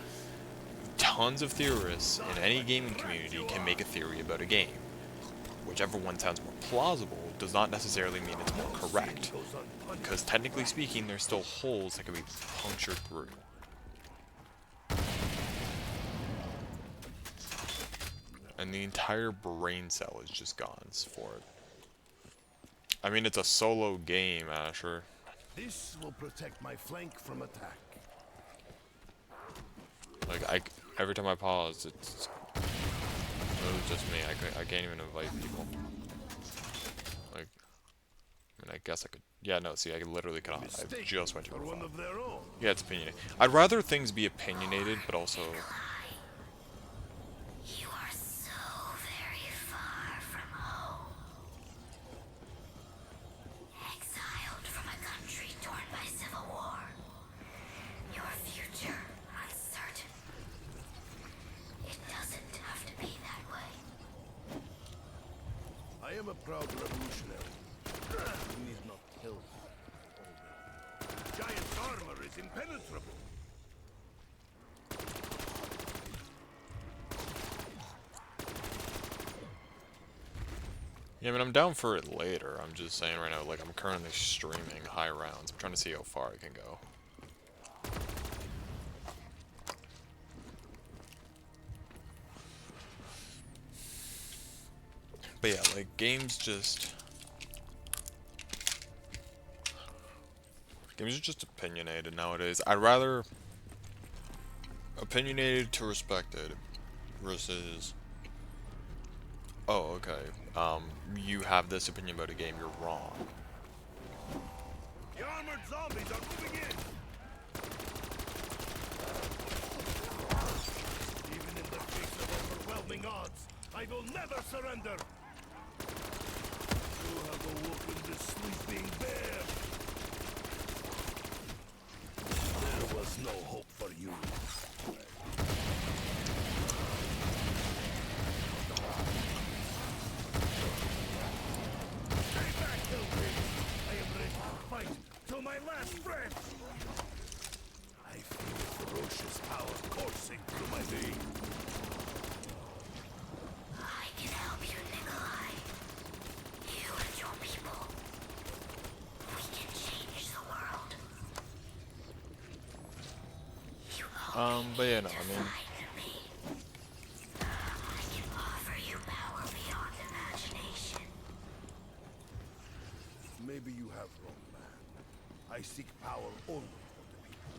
tons of theorists in any gaming community can make a theory about a game. Whichever one sounds more plausible does not necessarily mean it's more correct. Goes unpunished. Because technically speaking, there's still holes that can be punctured through. And the entire brain cell is just gone for it. I mean, it's a solo game, Asher. This will protect my flank from attack. Like, every time I pause, it's just me. I can't even invite people. Like, I mean, I guess I could. Yeah, no, see, I literally cannot. I just went to Or one of their own. Yeah, it's opinionated. I'd rather things be opinionated, but also. You are so very far from home. Exiled from a country torn by civil war. Your future uncertain. It doesn't have to be that way. I am a proud revolutionary. You need not tell me. Giant's armor is impenetrable. Yeah, I mean, I'm down for it later. I'm just saying right now, like, I'm currently streaming high rounds. I'm trying to see how far I can go. But yeah, like, games are just opinionated nowadays. I'd rather opinionated to respected versus, oh, okay, you have this opinion about a game, you're wrong. The armored zombies are moving in. Even in the face of overwhelming odds, I will never surrender. You have awoken the sleeping bear. There was no hope for you. Stay back, Hillbilly. I am ready to fight till my last breath. I feel ferocious power coursing through my veins. I can help you, Nikolai. You and your people. We can change the world. You But yeah, no, I mean, I can offer you power beyond imagination. Maybe you have wrong, man. I seek power only for the people.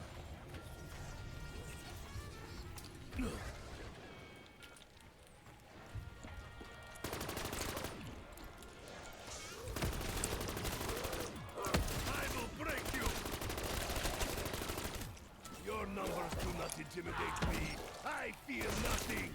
I will break you! Your numbers do not intimidate me. I fear nothing.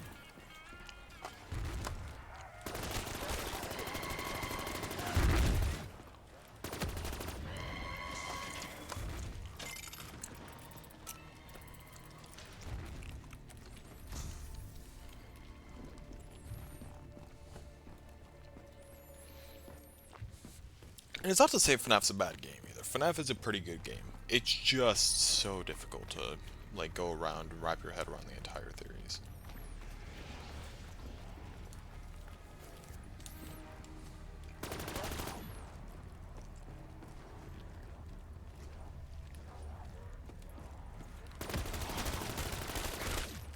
and it's not to say FNAF's a bad game either. FNAF is a pretty good game. It's just so difficult to, like, go around and wrap your head around the entire theories.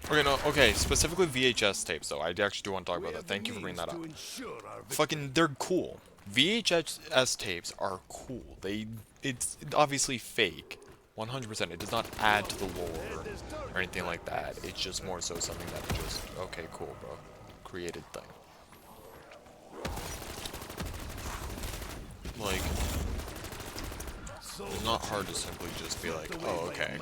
Okay, no, okay, specifically VHS tapes, though. I actually do want to talk about that. Thank you for bringing that up. Fucking, they're cool. VHS tapes are cool. It's obviously fake. 100%. It does not add to the lore or anything like that. It's just more so something that just, okay, cool, bro. Created thing. Like, it's not hard to simply just be like, oh, okay.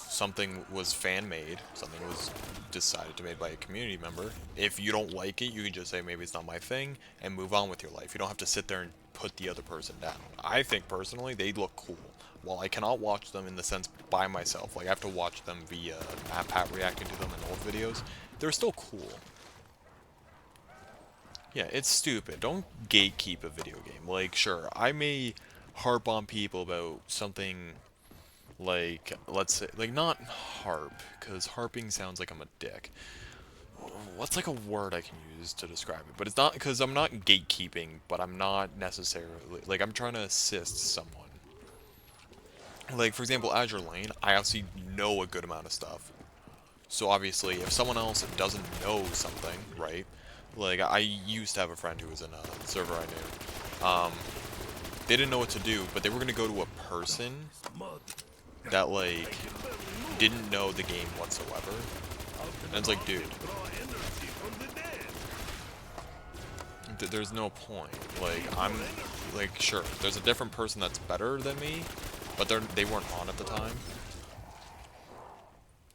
Something was fan-made, something was decided to be made by a community member. If you don't like it, you can just say maybe it's not my thing and move on with your life. You don't have to sit there and put the other person down. I think personally they look cool. While I cannot watch them in the sense by myself, like I have to watch them via MatPat reacting to them in old videos, they're still cool. Yeah, it's stupid. Don't gatekeep a video game. Like, sure, I may harp on people about something. Like, let's say, like, not harp, because harping sounds like I'm a dick. What's, like, a word I can use to describe it? But it's not, because I'm not gatekeeping, but I'm not necessarily, like, I'm trying to assist someone. Like, for example, Azure Lane, I obviously know a good amount of stuff. So, obviously, if someone else doesn't know something, right, Like, I used to have a friend who was in a server I knew. They didn't know what to do, but they were gonna go to a person Mud. that, like, didn't know the game whatsoever. And it's like, dude, Draw energy from the dead. there's no point. Like, I'm, like, sure, there's a different person that's better than me, but they weren't on at the time.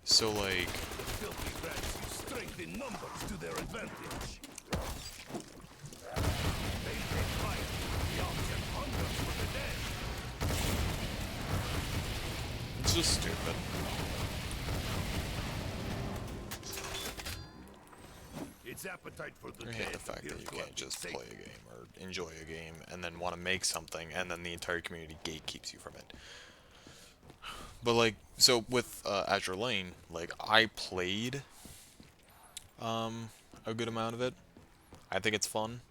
So, like, The filthy rats use strength in numbers to their advantage. They take fire. The arms and hunger for the dead. it's just stupid. Its appetite for the I dead hate the fact that appears you to have can't been just play satiated. a game or enjoy a game and then want to make something and then the entire community gatekeeps you from it. But like, so with Azure Lane, like I played a good amount of it. I think it's fun,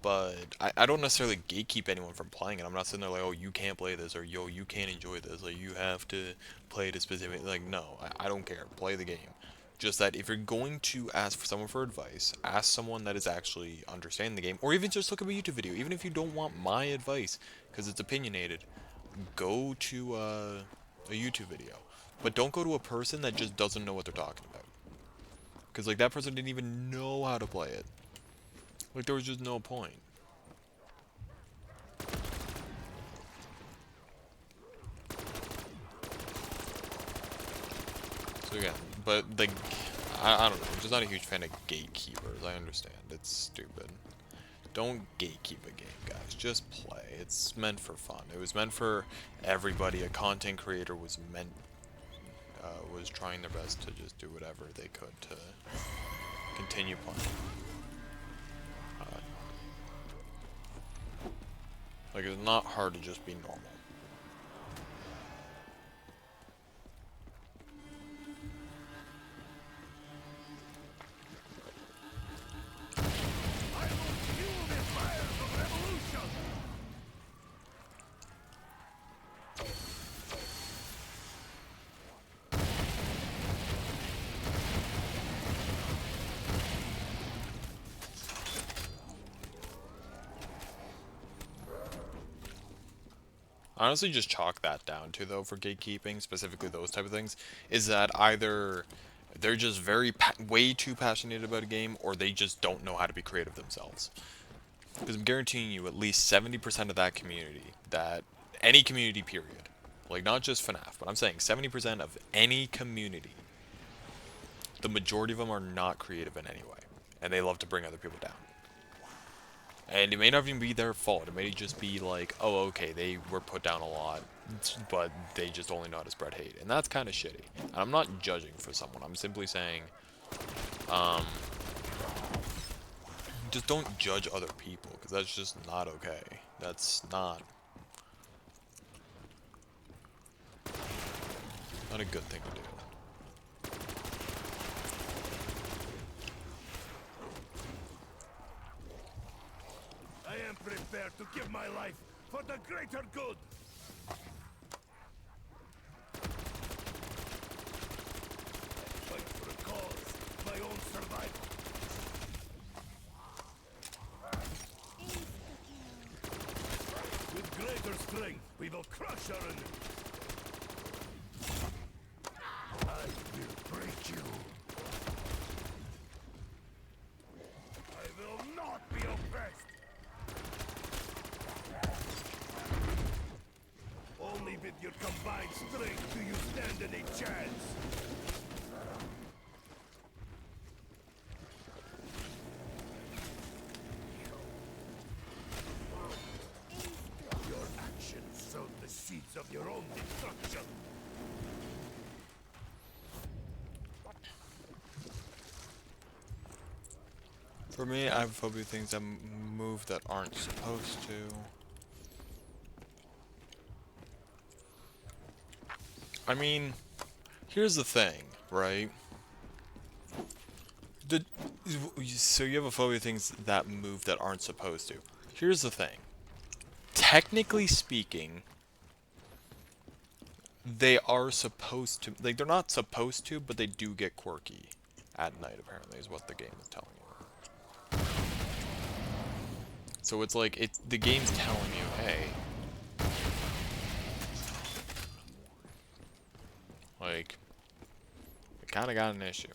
but I don't necessarily gatekeep anyone from playing it. I'm not sitting there like, oh, you can't play this, or yo, you can't enjoy this, like you have to play it a specific. Like, no, I don't care. Play the game. Just that if you're going to ask for someone for advice, ask someone that is actually understanding the game, or even just look up a YouTube video. Even if you don't want my advice, because it's opinionated, go to a YouTube video. But don't go to a person that just doesn't know what they're talking about. Because, like, that person didn't even know how to play it. Like, there was just no point. So, again, but, like, I don't know. I'm just not a huge fan of gatekeepers. I understand. It's stupid. Don't gatekeep a game, guys. Just play. It's meant for fun. It was meant for everybody. A content creator was was trying their best to just do whatever they could to continue playing. Like, it's not hard to just be normal. I will fuel the fires of revolution. I honestly just chalk that down to, though, for gatekeeping, specifically those type of things, is that either they're just way too passionate about a game, or they just don't know how to be creative themselves. Because I'm guaranteeing you at least 70% of that community, that any community period, like not just FNAF, but I'm saying 70% of any community, the majority of them are not creative in any way, and they love to bring other people down. And it may not even be their fault. It may just be like, oh, okay, they were put down a lot, but they just only know how to spread hate. And that's kind of shitty. And I'm not judging for someone. I'm simply saying, just don't judge other people, because that's just not okay. That's not a good thing to do. I am prepared to give my life for the greater good. Fight for a cause, my own survival. With greater strength, we will crush our enemy. I will break you. I will not be oppressed. Only with your combined strength do you stand any chance. Your actions sowed the seeds of your own destruction. For me, I have a phobia of things that move that aren't supposed to. I mean, here's the thing, right? So you have a phobia of things that move that aren't supposed to. Here's the thing. Technically speaking, they are supposed to, like, they're not supposed to, but they do get quirky at night, apparently, is what the game is telling you. So it's like the game's telling you, hey, like, we kind of got an issue.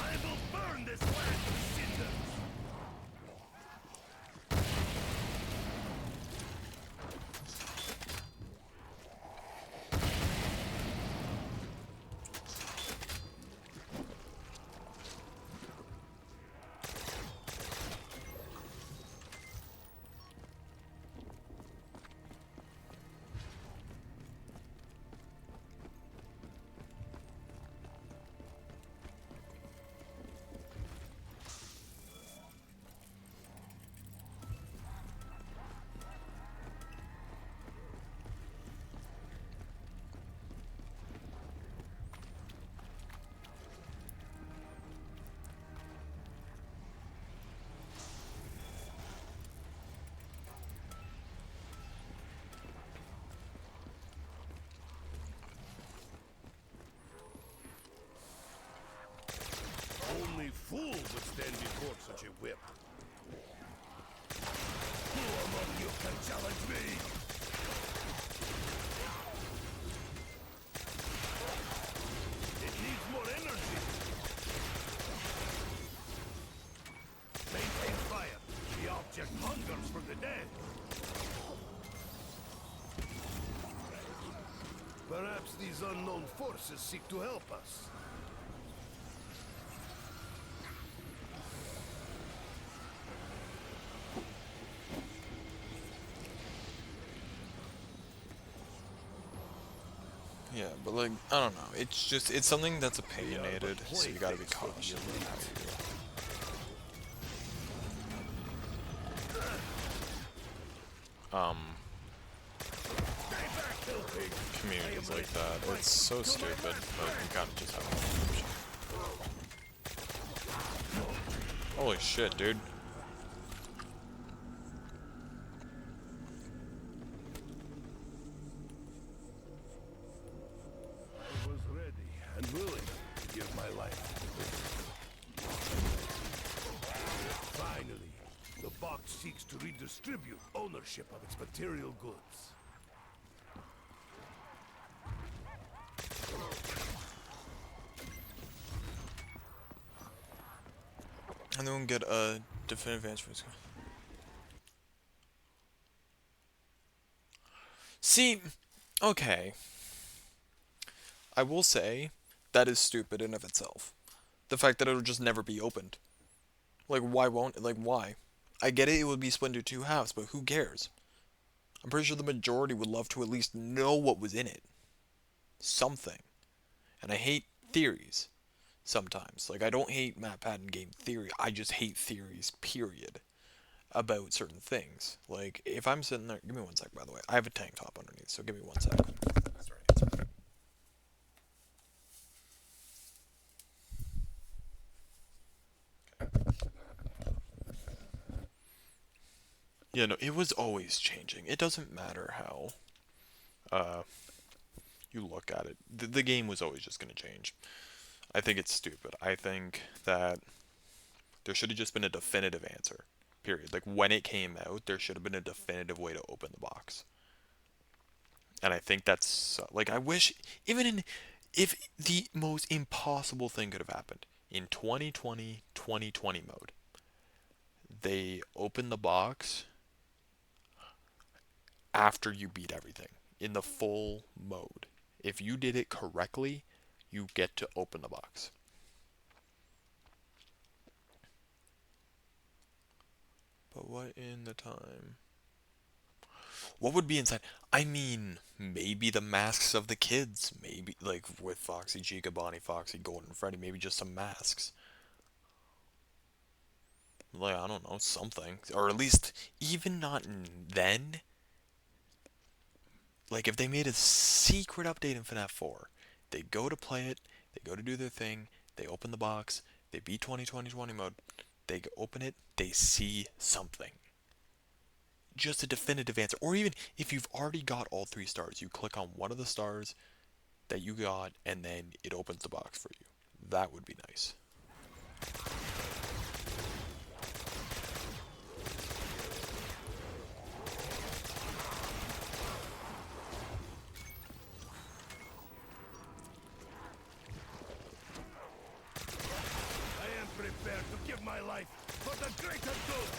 I will burn this land to cinders! Only fool would stand before such a whip. Who among you can challenge me? It needs more energy. Maintain fire. The object hungers for the dead. Perhaps these unknown forces seek to help us. Yeah, but like, I don't know. It's just, it's something that's opinionated, so you gotta be cautious about how you do it. Communities like that, it's so stupid, but you gotta just have an option. Holy shit, dude. I was ready and willing to give my life. Finally, the box seeks to redistribute ownership of its material goods. And then we'll get a definitive answer for this. See, okay. I will say, that is stupid in of itself. The fact that it'll just never be opened. Like, why won't it? Like, why? I get it, it would be split into two halves, but who cares? I'm pretty sure the majority would love to at least know what was in it. Something. And I hate theories. Sometimes. Like, I don't hate MatPat game theory. I just hate theories, period. About certain things. Like, if I'm sitting there... Give me one sec, by the way. I have a tank top underneath, so give me one sec. That's the right answer. Yeah, no, it was always changing. It doesn't matter how you look at it. The game was always just going to change. I think it's stupid. I think that there should have just been a definitive answer. Period. Like, when it came out, there should have been a definitive way to open the box. And I think that's... like, I wish... Even in... If the most impossible thing could have happened in 2020 mode, they open the box after you beat everything in the full mode. If you did it correctly, you get to open the box. But what in the time? What would be inside? I mean, maybe the masks of the kids. Maybe, like, with Foxy, Chica, Bonnie, Foxy, Golden, Freddy. Maybe just some masks. Like, I don't know, something. Or at least, even not then. Like, if they made a secret update in FNAF 4, they go to play it, they go to do their thing, they open the box, they beat 2020 mode, they open it, they see something. Just a definitive answer. Or even if you've already got all 3 stars, you click on one of the stars that you got, and then it opens the box for you. That would be nice. I am prepared to give my life for the greater good.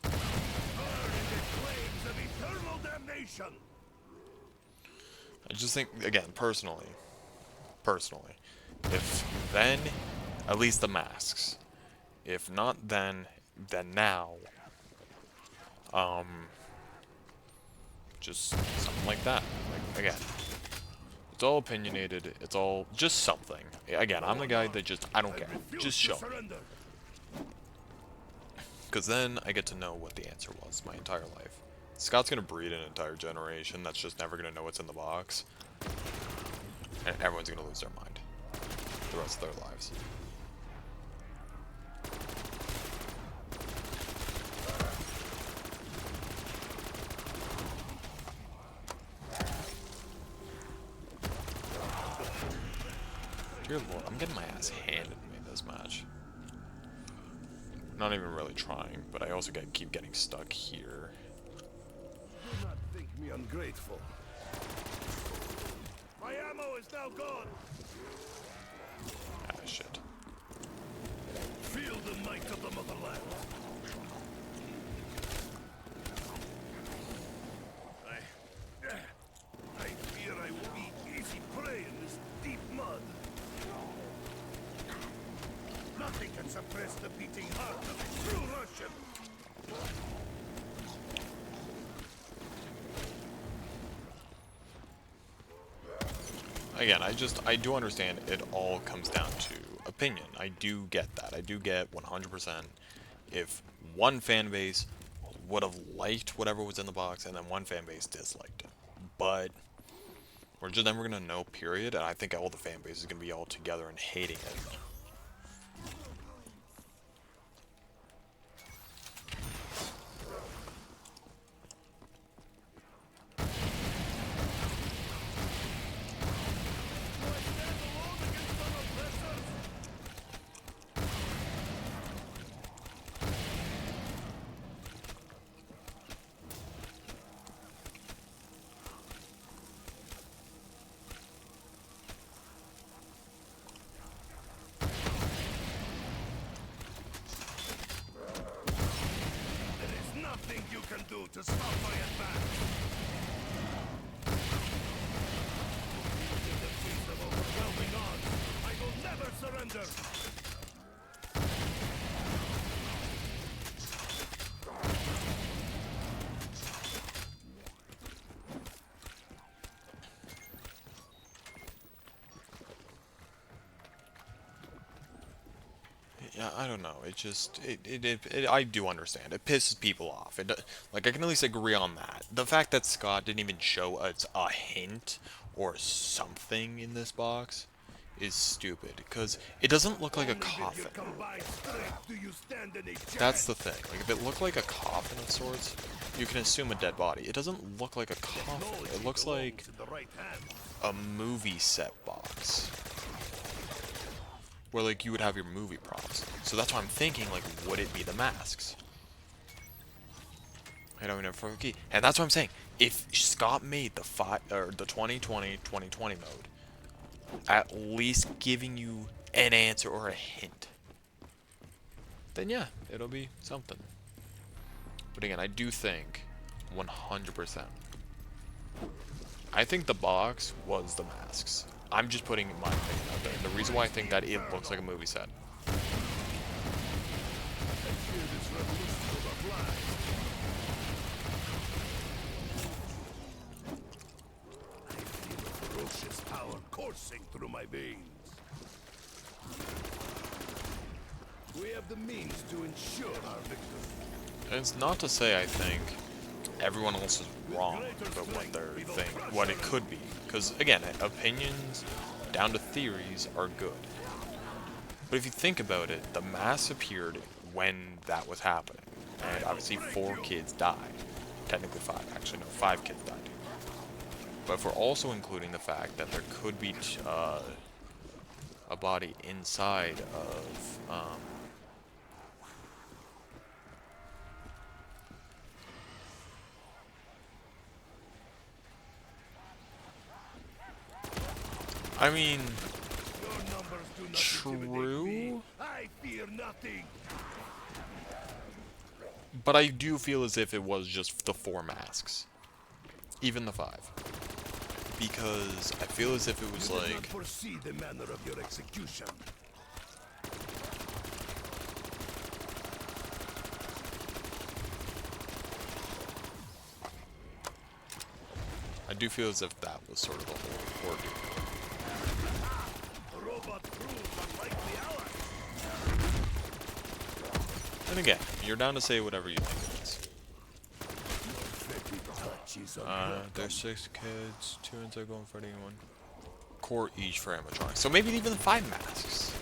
Burn in the flames of eternal damnation. I just think, again, personally, if then, at least the masks. If not then now. Just something like that. Like, again, it's all opinionated. It's all just something. Again, I'm the guy that just, I don't care. Just show me. Surrender. Because then I get to know what the answer was my entire life. Scott's gonna breed an entire generation that's just never gonna know what's in the box. And everyone's gonna lose their mind the rest of their lives. Dear Lord, I'm getting my ass handed to me this match. Not even really trying, but I also keep getting stuck here. Do not think me ungrateful. My ammo is now gone. Ah, shit. Feel the might of the motherland. I fear I will be easy prey in this deep mud. Nothing can suppress the beating heart of a true Russian. Again, I do understand it all comes down to opinion. I do get that. I do get 100% if one fan base would have liked whatever was in the box and then one fan base disliked it. But we're just never going to know, period, and I think all the fan base is going to be all together and hating it. Nothing you can do to stop my advance. In the face of overwhelming odds, I will never surrender. Yeah, I don't know. It just, I do understand. It pisses people off. Like, I can at least agree on that. The fact that Scott didn't even show us a hint or something in this box is stupid. Because it doesn't look like a coffin. That's the thing. Like, if it looked like a coffin of sorts, you can assume a dead body. It doesn't look like a coffin. It looks like a movie set box, where, like, you would have your movie props. So that's why I'm thinking, like, would it be the masks? I don't know for a key. And that's what I'm saying. If Scott made the 2020 mode, at least giving you an answer or a hint, then yeah, it'll be something. But again, I do think 100%. I think the box was the masks. I'm just putting my opinion out there. And the reason why I think that it looks like a movie set. I fear this revolution will not last. coursing through my veins. We have the means to ensure our victory. And it's not to say I think everyone else is wrong about what they're what it could be. Because, again, opinions down to theories are good. But if you think about it, the mass appeared when that was happening. And obviously 4 kids died. Technically 5, actually. No, 5 kids died. But if we're also including the fact that there could be a body inside of... I mean, Your numbers do not true, intimidate me. I fear nothing. but I do feel as if it was just the 4 masks. Even the 5. Because I feel as if it was You did not like... foresee the manner of your execution. I do feel as if that was sort of the whole ordeal. Robot crews unlikely allies. And again, you're down to say whatever you think it is. Touches of There's 6 kids, 2 inside going for anyone. Core each for animatronics. So maybe even 5 masks.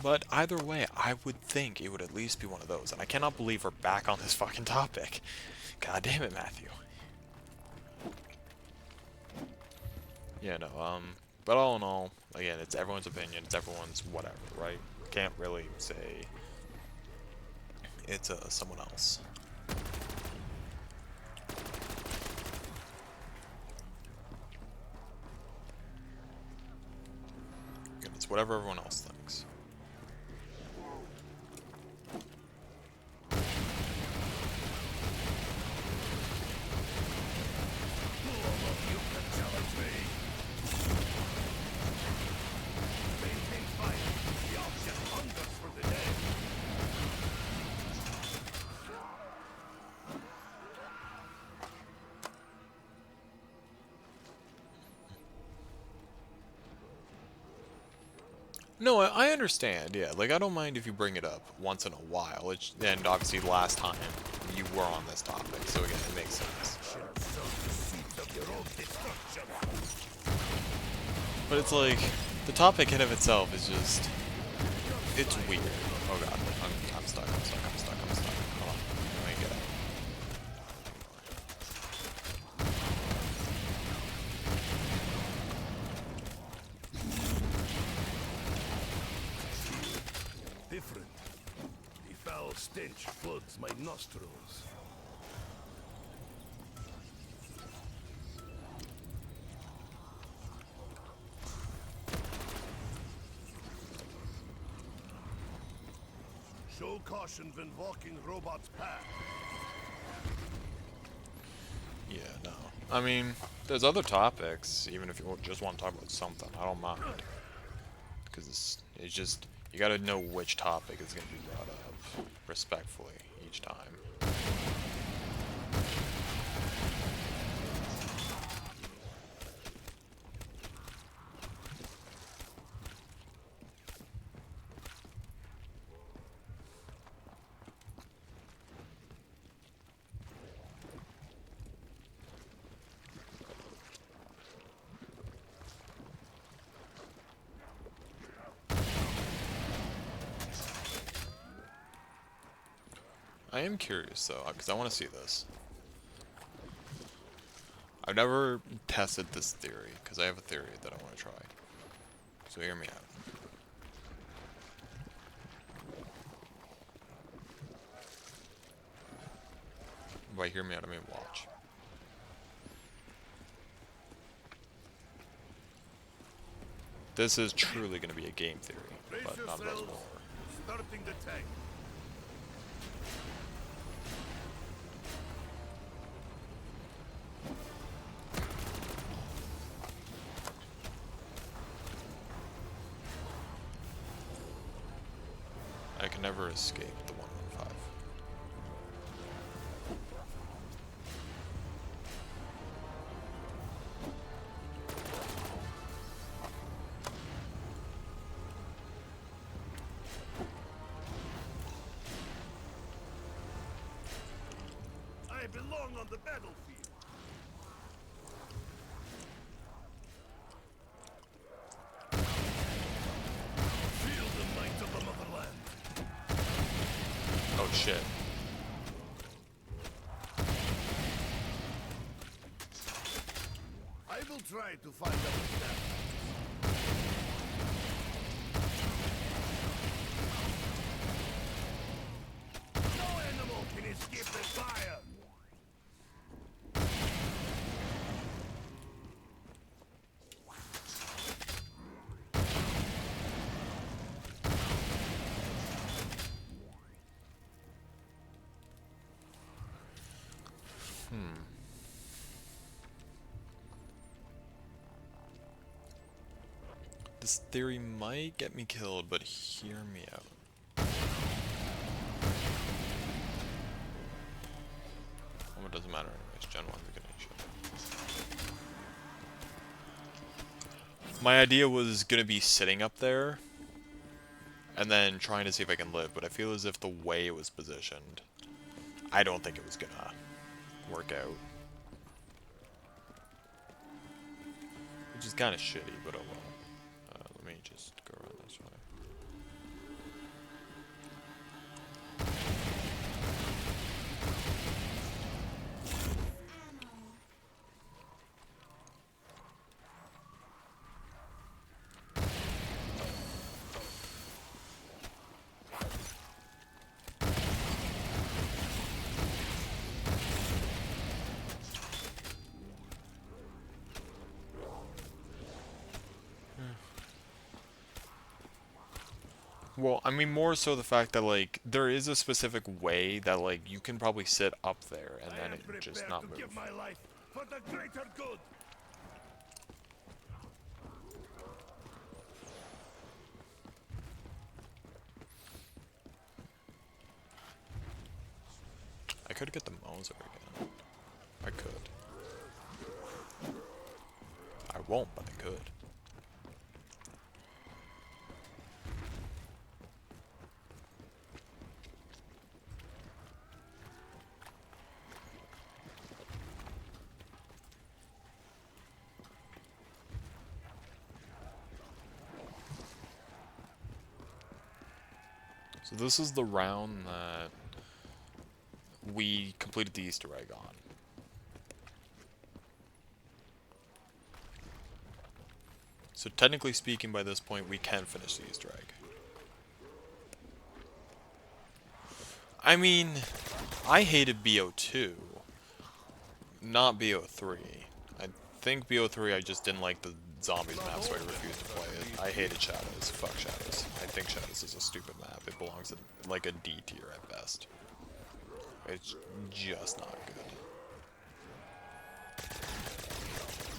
But either way, I would think it would at least be one of those. And I cannot believe we're back on this fucking topic. God damn it, Matthew. Yeah, no, but all in all, again, it's everyone's opinion, it's everyone's whatever, right? Can't really say it's someone else. Again, it's whatever everyone else thinks. No, I understand, yeah. Like, I don't mind if you bring it up once in a while. And obviously last time you were on this topic, so again, it makes sense. But it's like, the topic in of itself is just, it's weird. Oh god, I'm stuck. Hold on, let me get out. Different. The foul stench floods my nostrils. Show caution when walking robot's path. Yeah, no. I mean, there's other topics, even if you just want to talk about something, I don't mind. Because it's just, you gotta know which topic is gonna be brought up, respectfully, each time. I am curious though, because I want to see this. I've never tested this theory, because I have a theory that I want to try. So hear me out. By hear me out, I mean watch. This is truly going to be a game theory, but not about war. Starting the tank. I can never escape the 115. I belong on the battlefield. Feel the might of the motherland. Oh shit. I will try to find our step. No animal can escape the fire. This theory might get me killed, but hear me out. Well, it doesn't matter anyways. Gen 1 beginning shit. My idea was gonna be sitting up there and then trying to see if I can live, but I feel as if the way it was positioned, I don't think it was gonna work out. Which is kind of shitty, but oh well. Let me just go around this way. Well, I mean, more so the fact that, like, there is a specific way that, like, you can probably sit up there and then it just not move. Give my life for the greater good. I could get the Moser again. I could. I won't, but I could. So this is the round that we completed the Easter egg on. So technically speaking, by this point, we can finish the Easter egg. I mean, I hated BO2, not BO3. I think BO3 I just didn't like the zombies map, so I refused to play it. I hated Shadows. Fuck Shadows. I think Shadows is a stupid map. It belongs in like a D tier at best. It's just not good.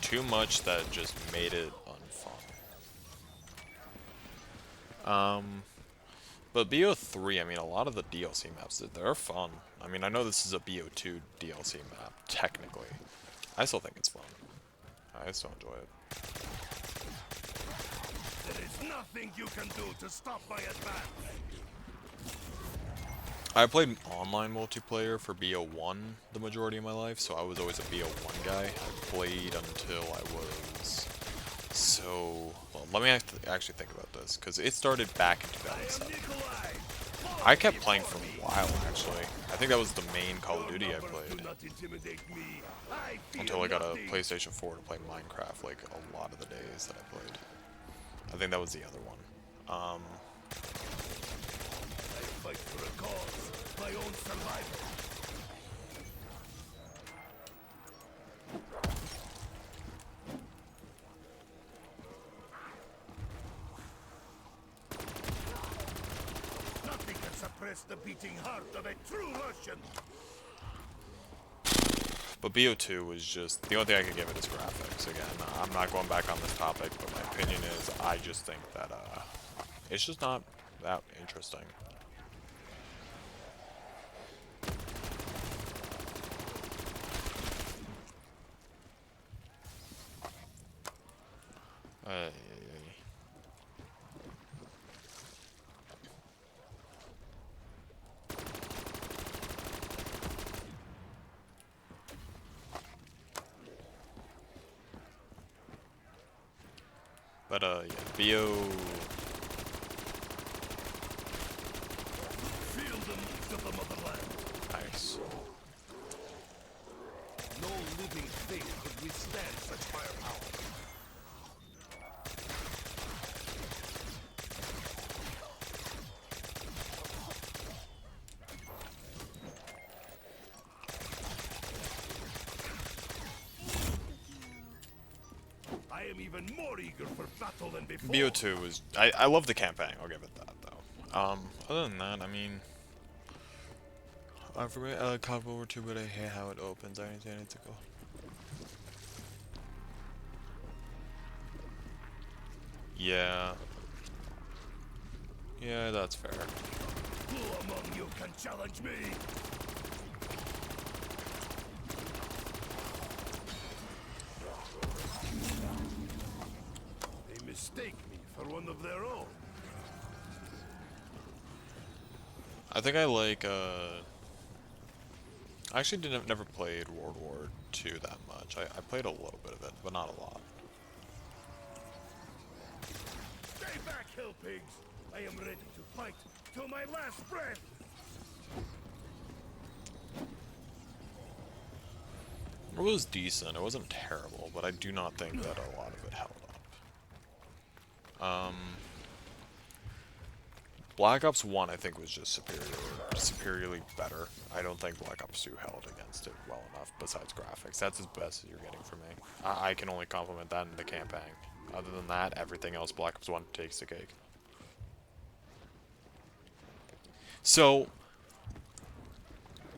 Too much that just made it unfun. But BO3, I mean, a lot of the DLC maps, they're fun. I mean, I know this is a BO2 DLC map, technically. I still think it's fun. I still enjoy it. There is nothing you can do to stop my advance. I played online multiplayer for BO1 the majority of my life, so I was always a BO1 guy. I played until I was so... Well, let me actually think about this, because it started back in 2007. I kept playing for a while, actually. I think that was the main Call of Duty I played. Until I got a PlayStation 4 to play Minecraft, like, a lot of the days that I played. I think that was the other one. Fight for a cause, my own survival. Nothing can suppress the beating heart of a true Russian. But BO2 was just, the only thing I could give it is graphics. Again, I'm not going back on this topic, but my opinion is, I just think that, it's just not that interesting. But yeah, BO. Feel the needs of the motherland. Nice. No living thing could withstand such firepower. I am even more eager for battle than before. BO2 was I love the campaign. I'll give it that though. Other than that, I mean, I forget COD World War 2, but I hate how it opens. I need to go. Yeah. Yeah, that's fair. Who among you can challenge me? They mistake me for one of their own. I think I like I actually didn't never played World War 2 that much. I played a little bit of it, but not a lot. Stay back, hill pigs! I am ready to fight till my last breath! It was decent. It wasn't terrible, but I do not think that a lot of it held up. Black Ops 1 I think was just superiorly better. I don't think Black Ops 2 held against it well enough besides graphics. That's as best as you're getting from me. I can only compliment that in the campaign. Other than that, everything else Black Ops 1 takes the cake. So,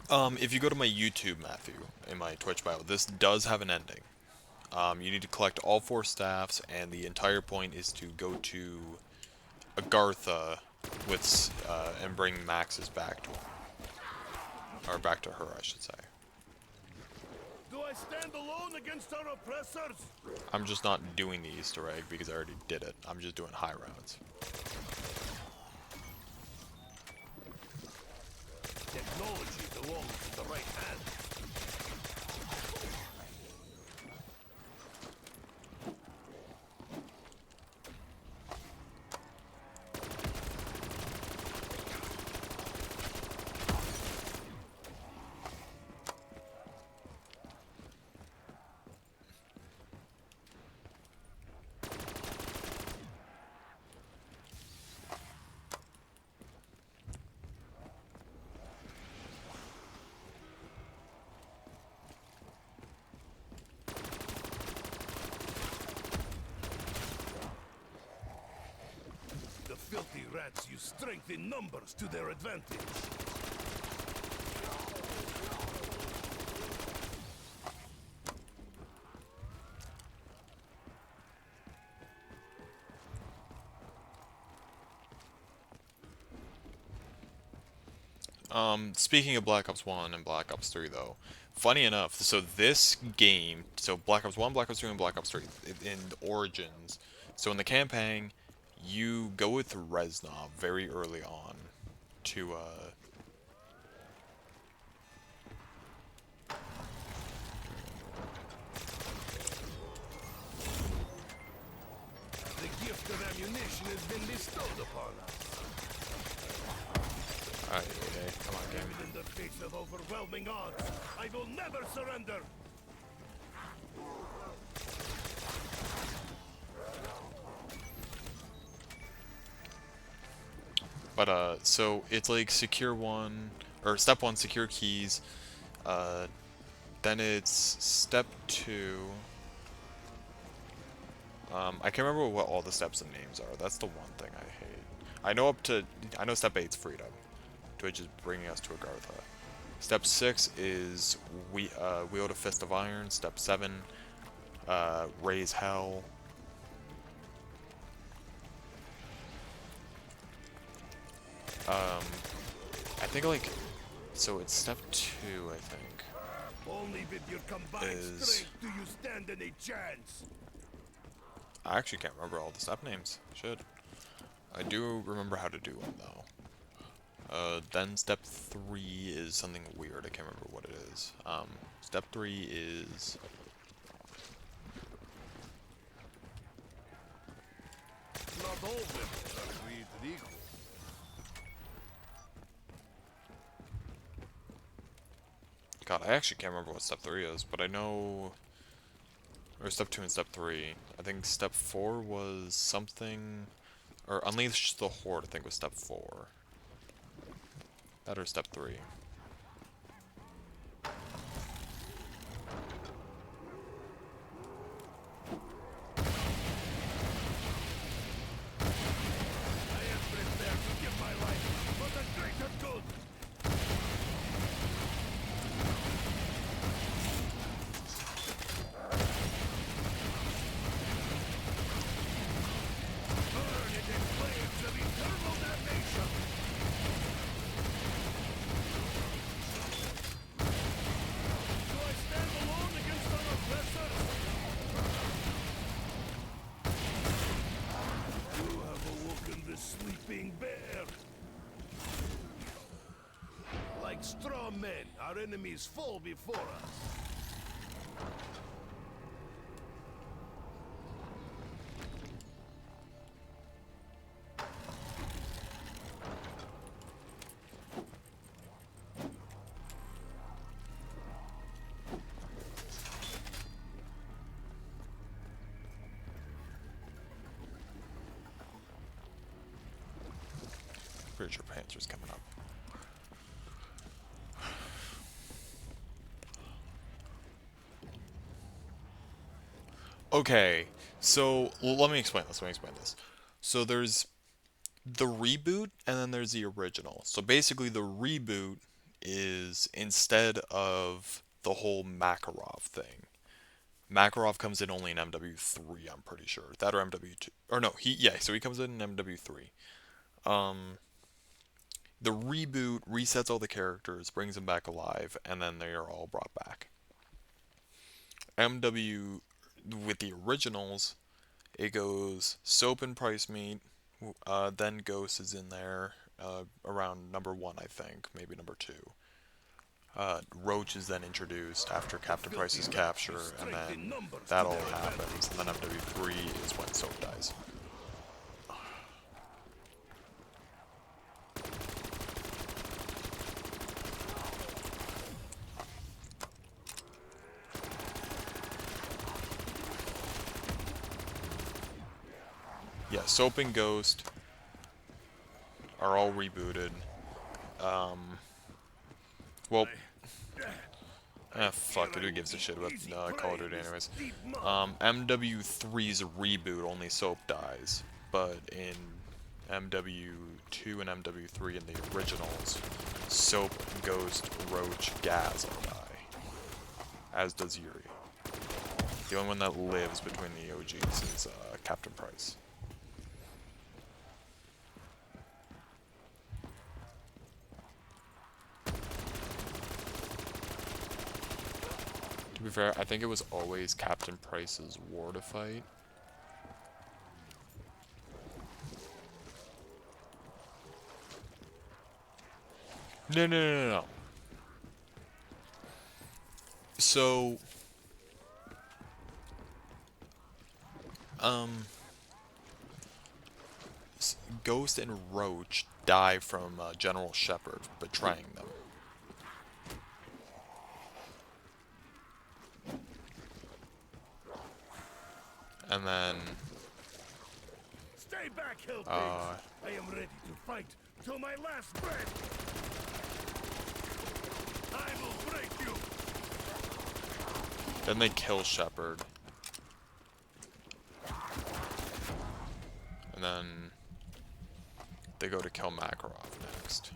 if you go to my YouTube, Matthew, in my Twitch bio, this does have an ending. You need to collect all 4 staffs, and the entire point is to go to Agartha with and bring Max's back to him, or back to her, I should say. Do I stand alone against our oppressors? I'm just not doing the Easter egg because I already did it. I'm just doing high rounds. Technology belongs to the right hand. The filthy rats use strength in numbers to their advantage. Speaking of Black Ops 1 and Black Ops 3, though, funny enough, so this game, so Black Ops 1, Black Ops 2, and Black Ops 3, in Origins, so in the campaign, you go with Reznov very early on to, The gift of ammunition has been bestowed upon us. Alright, okay, come on, game. Even in the face of overwhelming odds, I will never surrender. But, so, it's like secure 1, or step 1, secure keys, then it's step 2, I can't remember what all the steps and names are, that's the one thing I hate. I know step 8's freedom, which is bringing us to Agartha. Step 6 is wield a fist of iron, step 7, raise hell. I think like, so it's step 2, I think. Only with your combined strength do you stand any chance. I actually can't remember all the step names. Should. I do remember how to do them though. Then step 3 is something weird. I can't remember what it is. Step 3 is Not all weapons are created equal. God, I actually can't remember what step 3 is, but I know... Or step 2 and step 3. I think step 4 was something... Or unleash the horde, I think was step 4. That or step 3. I am prepared to give my life for the greater good. Burn it in flames of eternal damnation. Do I stand alone against our oppressors? You have awoken the sleeping bear. Like straw men, our enemies fall before us. Pretty sure Panzer's coming up. Okay, so let me explain this. So there's the reboot, and then there's the original. So basically the reboot is instead of the whole Makarov thing. Makarov comes in only in MW3, I'm pretty sure. That or MW2. Or no, so he comes in MW3. The reboot resets all the characters, brings them back alive, and then they are all brought back. MW, with the originals, it goes Soap and Price meet, then Ghost is in there, around number 1, I think, maybe number 2. Roach is then introduced after Captain Price's capture, and then that all happens, and then MW3 is when Soap dies. Yeah, Soap and Ghost are all rebooted. Well, fuck it, who gives a shit about Call of Duty anyways. MW3's reboot, only Soap dies, but in MW2 and MW3 in the originals, Soap, Ghost, Roach, Gaz all die. As does Yuri. The only one that lives between the OGs is Captain Price. To be fair, I think it was always Captain Price's war to fight. No. So, Ghost and Roach die from General Shepard betraying them. And then Stay back, Hellpigs! I am ready to fight till my last breath! I will break you! then they kill Shepard. And then they go to kill Makarov next.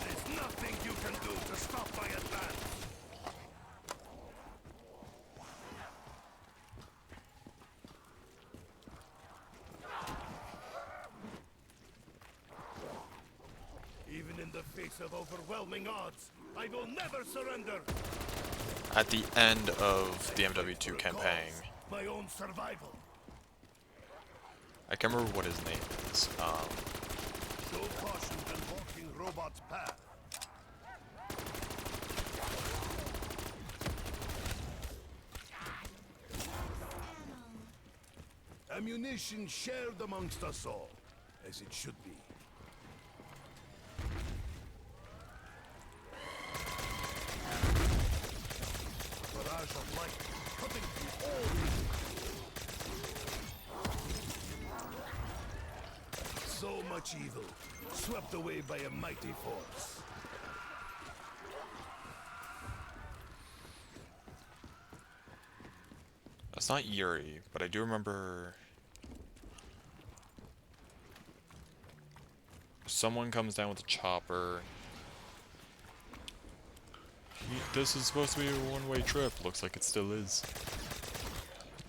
There is nothing you can do to stop my advance! Even in the face of overwhelming odds, I will never surrender! At the end of the MW2 campaign, My own survival. I can't remember what his name is. Show caution when walking robot's path. Ammunition shared amongst us all, as it should be. Barrage of light cutting through all evil. So much evil, swept away by a mighty force. It's not Yuri, but I do remember someone comes down with a chopper. This is supposed to be a one-way trip. Looks like it still is.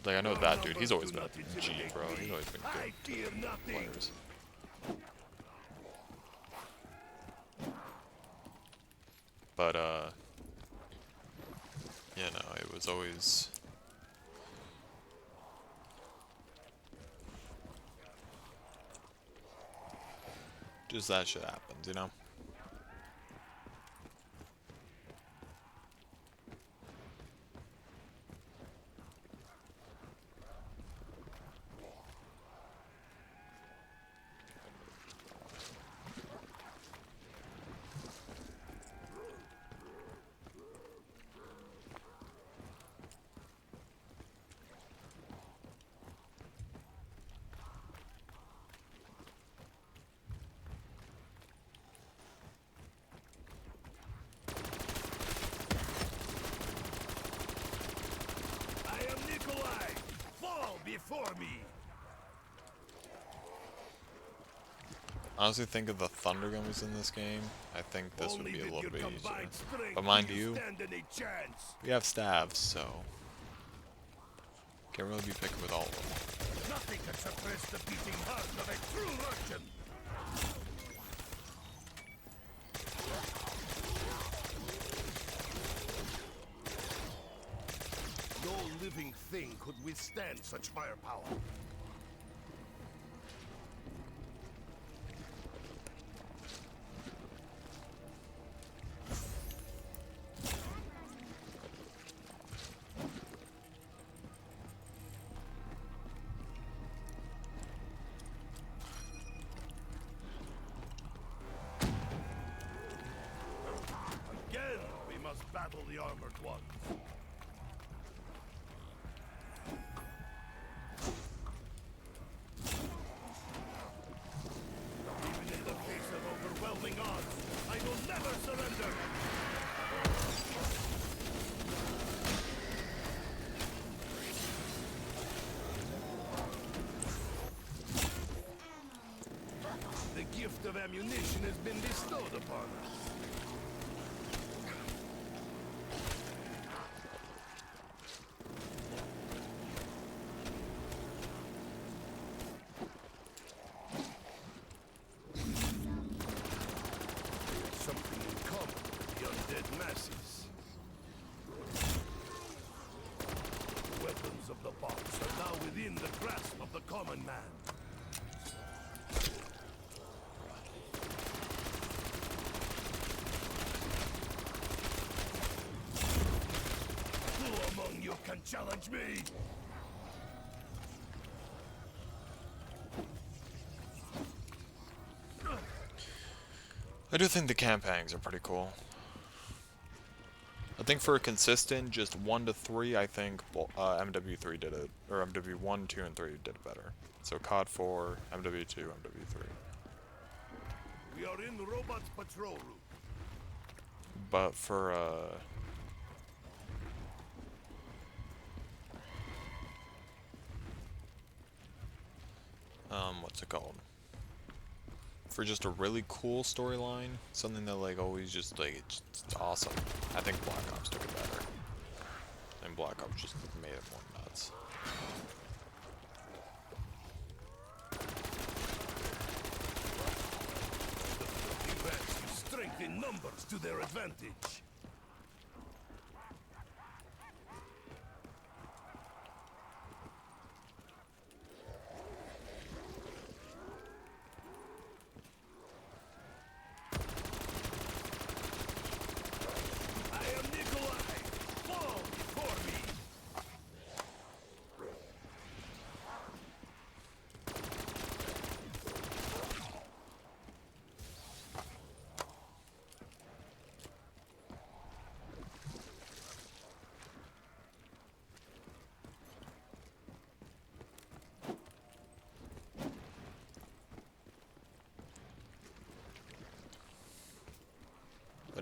Like, I know that dude. He's always been a G, bro. He's always been good players. But, yeah, no, it was always... just that shit happens, you know? Before me. Honestly, think if the Thunder Gun was in this game, I think this would be a little bit easier. But mind you, we have staves, so can't really be picking with all of them. Nothing can suppress the beating heart of a true merchant. No living thing could withstand such firepower. Again, we must battle the armored ones. The gift of ammunition has been bestowed upon us. Something in common with the undead masses. The weapons of the box are now within the grasp of the common man. Who among you can challenge me? I do think the campaigns are pretty cool. I think for a consistent, just 1 to 3, I think MW3 did it, or MW1, 2, and 3 did it better. So COD 4, MW2, MW3. We are in the robot's patrol route. But for what's it called? For just a really cool storyline, something that like always just like it's awesome. I think Black Ops took it better, and Black Ops just made it more nuts. The rats use strength in numbers to their advantage.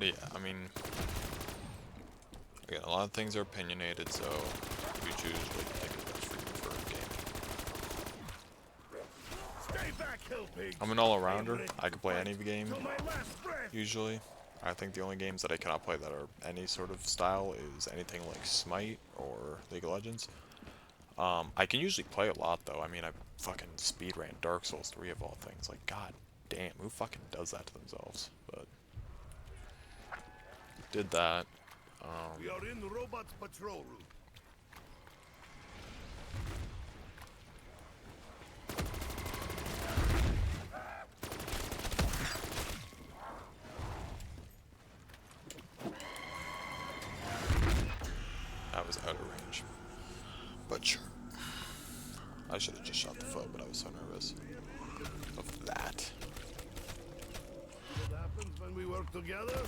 But yeah, I mean, again, a lot of things are opinionated, so you choose what you think is best for you for a game. Stay back, hill pigs. I'm an all-arounder. I can play any game, Till my last breath. usually. I think the only games that I cannot play that are any sort of style is anything like Smite or League of Legends. I can usually play a lot, though. I mean, I fucking speedran Dark Souls 3 of all things. Like, god damn, who fucking does that to themselves? But did that. We are in the robot's patrol route. That was out of range. But sure. I should have just shot the foe, but I was so nervous of that. What happens when we work together?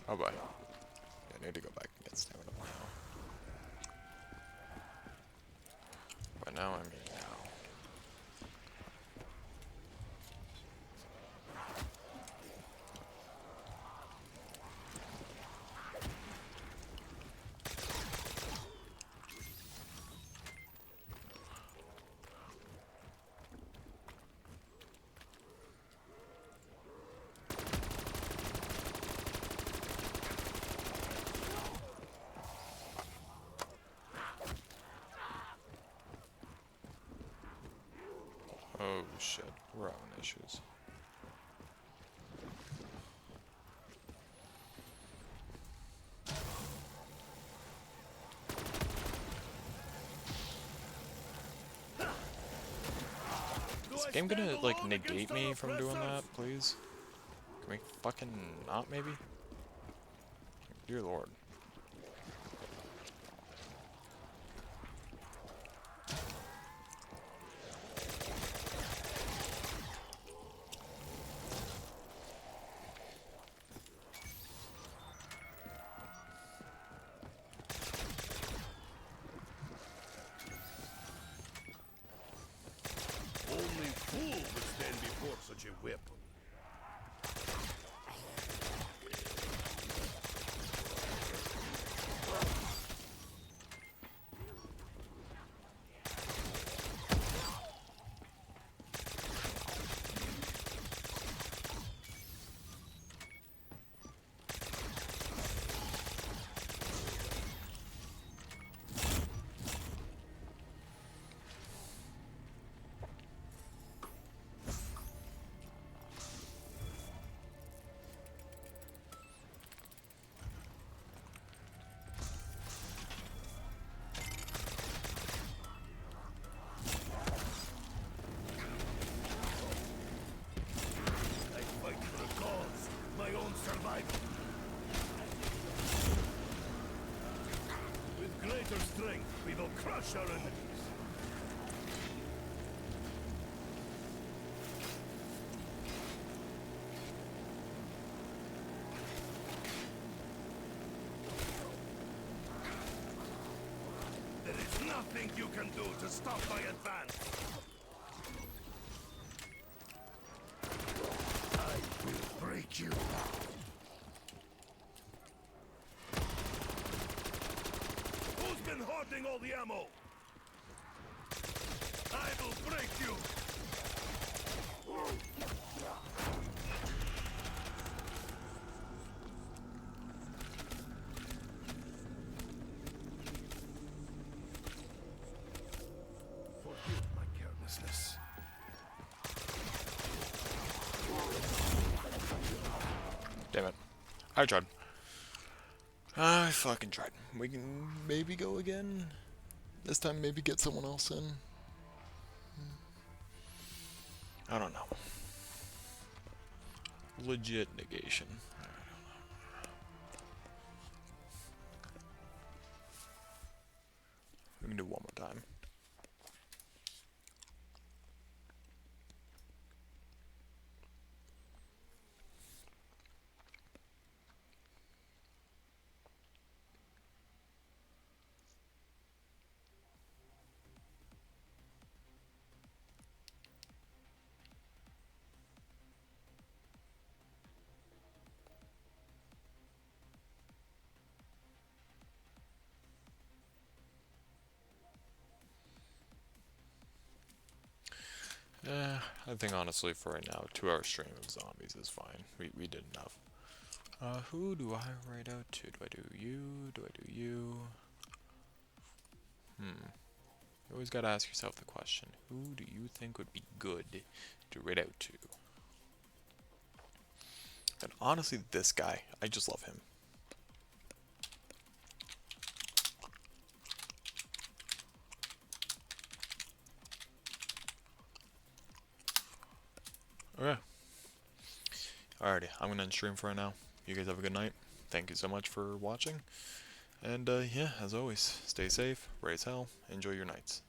Oh boy. Yeah, I need to go back and get stamina now. By now, I mean now. Oh shit, we're having issues. Is the game gonna, like, negate me from doing that, please? Can we fucking not, maybe? Dear lord. Only fool would stand before such a weapon. I fight for a cause, my own survival. With greater strength, we will crush our enemies. There is nothing you can do to stop my advance. I will break you. Who's been hoarding all the ammo? I will break you. Forgive my carelessness. Damn it. I tried. I fucking tried. We can maybe go again. This time maybe get someone else in. I don't know. Legit negation. We can do one more time. I think honestly for right now, 2 hour stream of zombies is fine. We did enough. Who do I write out to? Do I do you? Do I do you? You always gotta ask yourself the question, who do you think would be good to write out to? And honestly, this guy, I just love him. Okay. Alrighty, I'm gonna end stream for right now. You guys have a good night. Thank you so much for watching. And yeah, as always, stay safe, raise hell, enjoy your nights.